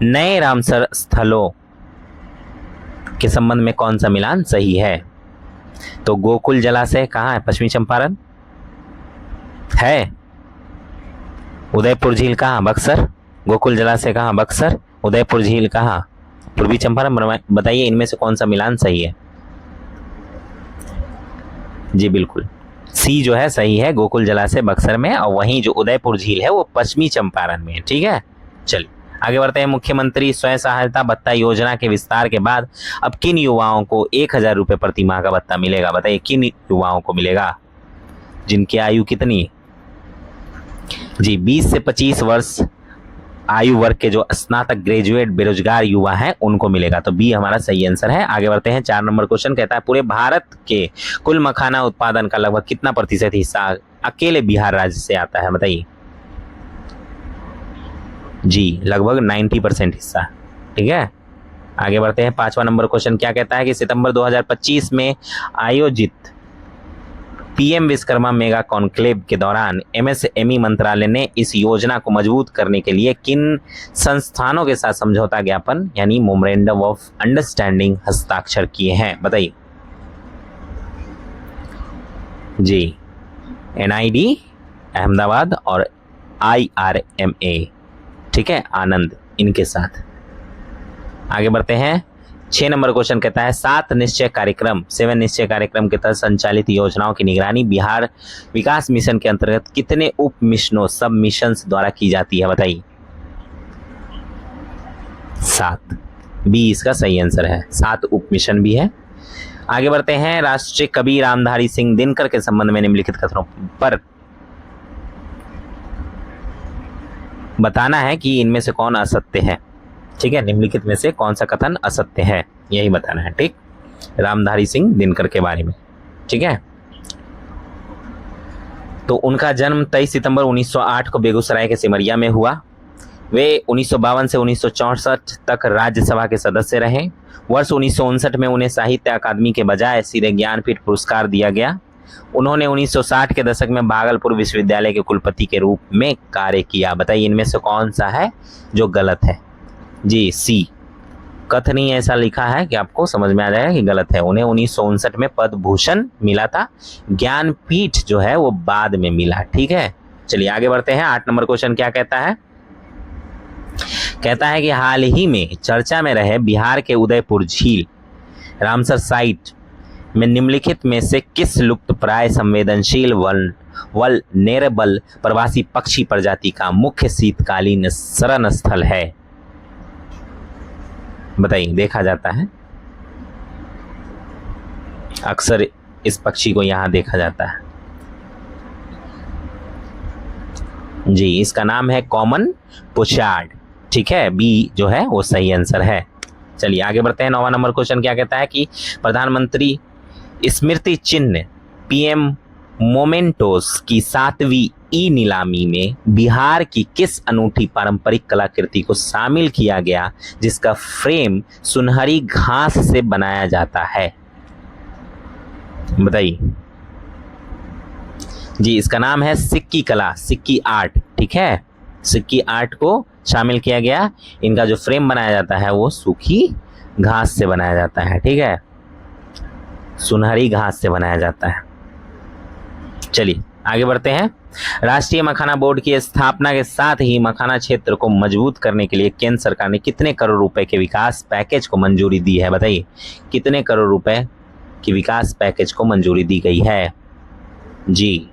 नए रामसर स्थलों के संबंध में कौन सा मिलान सही है? तो गोकुल जलाशय कहाँ है? पश्चिमी चंपारण है। उदयपुर झील कहाँ? बक्सर। गोकुल जलाशय कहाँ? बक्सर। उदयपुर झील कहाँ? पूर्वी चंपारण। बताइए इनमें से कौन सा मिलान सही है? जी बिल्कुल, सी जो है सही है, गोकुल जलाशय बक्सर में, और वहीं जो उदयपुर झील है वो पश्चिमी चंपारण में है। ठीक है, चलिए आगे बढ़ते हैं। मुख्यमंत्री स्वयं सहायता भत्ता योजना के विस्तार के बाद अब किन युवाओं को 1,000 रुपये प्रति माह का भत्ता मिलेगा? बताइए किन युवाओं को मिलेगा? जिनकी आयु कितनी? जी 20 से 25 वर्ष आयु वर्ग के जो स्नातक ग्रेजुएट बेरोजगार युवा हैं उनको मिलेगा। तो बी हमारा सही आंसर है। आगे बढ़ते हैं। 4 नंबर क्वेश्चन कहता है पूरे भारत के कुल मखाना उत्पादन का लगभग कितना प्रतिशत हिस्सा अकेले बिहार राज्य से आता है? बताइए। जी लगभग 90% हिस्सा। ठीक है, आगे बढ़ते हैं। 5वां नंबर क्वेश्चन क्या कहता है कि सितंबर 2025 में आयोजित पीएम विश्वकर्मा मेगा कॉन्क्लेव के दौरान एमएसएमई मंत्रालय ने इस योजना को मजबूत करने के लिए किन संस्थानों के साथ समझौता ज्ञापन यानी मेमोरेंडम ऑफ अंडरस्टैंडिंग हस्ताक्षर किए हैं? बताइए। जी एनआईडी अहमदाबाद और IRMA, ठीक है, आनंद, इनके साथ। आगे बढ़ते हैं। 6 नंबर क्वेश्चन कहता है 7 निश्चय कार्यक्रम के तहत संचालित योजनाओं की निगरानी बिहार विकास मिशन के अंतर्गत कितने उप मिशनों सब मिशंस द्वारा की जाती है? बताइए। 7, बी इसका सही आंसर है। 7 उप मिशन भी है। आगे बढ़ते हैं। राष्ट्रीय कवि रामधारी सिंह दिनकर के संबंध में निम्नलिखित कथनों पर बताना है कि इनमें से कौन असत्य है। ठीक है, निम्नलिखित में से कौन सा कथन असत्य है, यही बताना है। ठीक, रामधारी सिंह दिनकर के बारे में। ठीक है, तो उनका जन्म 23 सितंबर 1908 को बेगूसराय के सिमरिया में हुआ। वे 1952 से 1964 तक राज्यसभा के सदस्य रहे। वर्ष 1959 में उन्हें साहित्य अकादमी के बजाय सीधे ज्ञानपीठ पुरस्कार दिया गया। उन्होंने 1960 के दशक में भागलपुर विश्वविद्यालय के कुलपति के रूप में कार्य किया। बताइए इनमें से कौन सा है जो गलत है? जी सी, कथन ही ऐसा लिखा है कि आपको समझ में आ जाएगा कि गलत है। उन्हें 1959 में पद्म भूषण मिला था, ज्ञानपीठ जो है वो बाद में मिला। ठीक है, चलिए आगे बढ़ते हैं। 8 नंबर क्वेश्चन क्या कहता है? कहता है कि हाल ही में चर्चा में रहे बिहार के उदयपुर झील रामसर साइट में निम्नलिखित में से किस लुप्त प्राय संवेदनशील वल्नरेबल प्रवासी पक्षी प्रजाति का मुख्य शीतकालीन शरण स्थल है? बताइए, देखा जाता है। अक्सर इस पक्षी को यहाँ देखा जाता है। जी, इसका नाम है कॉमन पोचार्ड। ठीक है, बी जो है वो सही आंसर है। चलिए आगे बढ़ते हैं। 9वां नंबर क्वेश्चन क्या कहता है कि प्रधानमंत्री स्मृति चिन्ह पीएम मोमेंटोस की 7वीं ई नीलामी में बिहार की किस अनूठी पारंपरिक कलाकृति को शामिल किया गया जिसका फ्रेम सुनहरी घास से बनाया जाता है? बताइए जी। इसका नाम है सिक्की कला, सिक्की आर्ट। ठीक है, सिक्की आर्ट को शामिल किया गया। इनका जो फ्रेम बनाया जाता है वो सूखी घास से बनाया जाता है। ठीक है, सुनहरी घास से बनाया जाता है। चलिए आगे बढ़ते हैं। राष्ट्रीय मखाना बोर्ड की स्थापना के साथ ही मखाना क्षेत्र को मजबूत करने के लिए केंद्र सरकार ने कितने करोड़ रुपए के विकास पैकेज को मंजूरी दी है? बताइए, कितने करोड़ रुपए की विकास पैकेज को मंजूरी दी गई है? जी,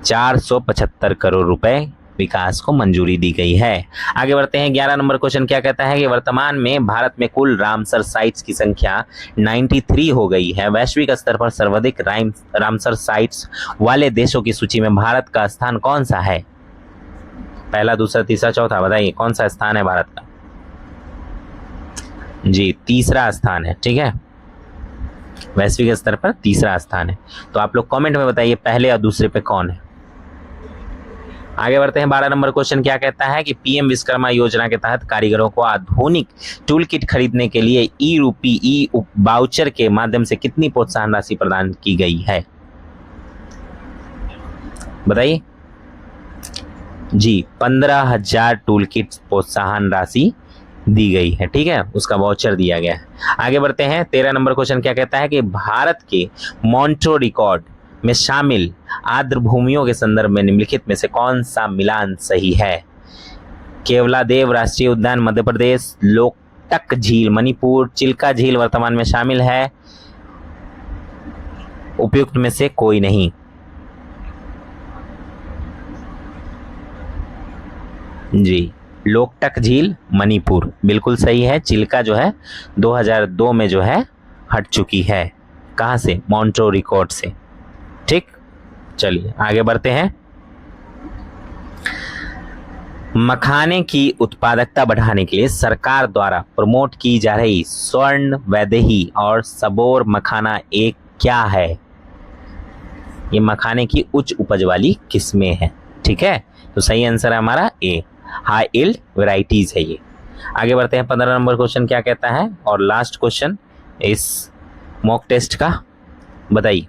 475 करोड़ रुपए विकास को मंजूरी दी गई है। आगे बढ़ते हैं। 11 नंबर क्वेश्चन क्या कहता है कि वर्तमान में भारत में कुल रामसर साइट्स की संख्या 93 हो गई है। वैश्विक स्तर पर सर्वाधिक रामसर साइट्स वाले देशों की सूची में भारत का स्थान कौन सा है? पहला, दूसरा, तीसरा, चौथा, बताइए कौन सा स्थान है भारत का? जी, तीसरा स्थान है। ठीक है, वैश्विक स्तर पर तीसरा स्थान है। तो आप लोग कमेंट में बताइए पहले और दूसरे पे कौन है। आगे बढ़ते हैं। 12 नंबर क्वेश्चन क्या कहता है कि पीएम विश्वकर्मा योजना के तहत कारीगरों को आधुनिक टूल किट खरीदने के लिए ई वाउचर के माध्यम से कितनी प्रोत्साहन राशि प्रदान की गई है? बताइए जी, 15,000 टूल किट प्रोत्साहन राशि दी गई है। ठीक है, उसका वाउचर दिया गया है। आगे बढ़ते हैं। 13 नंबर क्वेश्चन क्या कहता है कि भारत के मॉन्ट्रो रिकॉर्ड में शामिल आर्द्र भूमियों के संदर्भ में निम्नलिखित में से कौन सा मिलान सही है? केवलादेव राष्ट्रीय उद्यान मध्य प्रदेश, लोकटक झील मणिपुर, चिल्का झील वर्तमान में शामिल है, उपयुक्त में से कोई नहीं। जी, लोकटक झील मणिपुर बिल्कुल सही है। चिल्का जो है 2002 में जो है हट चुकी है। कहां से? मॉन्ट्रो रिकॉर्ड से। ठीक, चलिए आगे बढ़ते हैं। मखाने की उत्पादकता बढ़ाने के लिए सरकार द्वारा प्रमोट की जा रही स्वर्ण वैदेही और सबोर मखाना एक क्या है? ये मखाने की उच्च उपज वाली किस्में हैं। ठीक है, तो सही आंसर है हमारा ए, हाई यील्ड वैरायटीज है ये। आगे बढ़ते हैं। 15 नंबर क्वेश्चन क्या कहता है और लास्ट क्वेश्चन इस मॉक टेस्ट का, बताइए।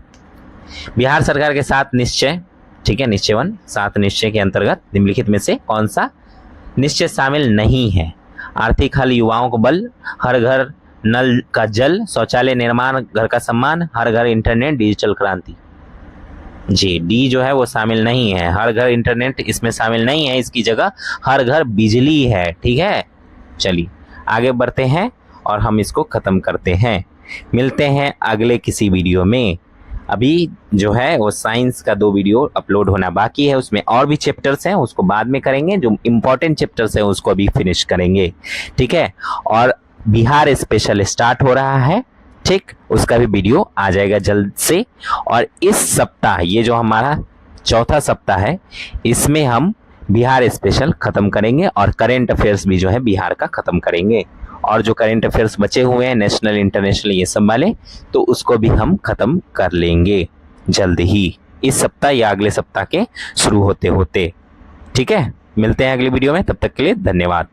बिहार सरकार के 7 निश्चय, ठीक है, निश्चय 1, 7 निश्चय के अंतर्गत निम्नलिखित में से कौन सा निश्चय शामिल नहीं है? आर्थिक हल, युवाओं को बल, हर घर नल का जल, शौचालय निर्माण, घर का सम्मान, हर घर इंटरनेट, डिजिटल क्रांति। जी, डी जो है वो शामिल नहीं है। हर घर इंटरनेट इसमें शामिल नहीं है, इसकी जगह हर घर बिजली है। ठीक है, चलिए आगे बढ़ते हैं और हम इसको खत्म करते हैं। मिलते हैं अगले किसी वीडियो में। अभी जो है वो साइंस का 2 वीडियो अपलोड होना बाकी है, उसमें और भी चैप्टर्स हैं, उसको बाद में करेंगे। जो इम्पोर्टेंट चैप्टर्स हैं उसको अभी फिनिश करेंगे। ठीक है, और बिहार स्पेशल स्टार्ट हो रहा है। ठीक, उसका भी वीडियो आ जाएगा जल्द से। और इस सप्ताह, ये जो हमारा चौथा सप्ताह है, इसमें हम बिहार स्पेशल खत्म करेंगे और करेंट अफेयर्स भी जो है बिहार का खत्म करेंगे। और जो करेंट अफेयर्स बचे हुए हैं नेशनल इंटरनेशनल ये सब वाले, तो उसको भी हम खत्म कर लेंगे जल्द ही, इस सप्ताह या अगले सप्ताह के शुरू होते होते। ठीक है, मिलते हैं अगले वीडियो में, तब तक के लिए धन्यवाद।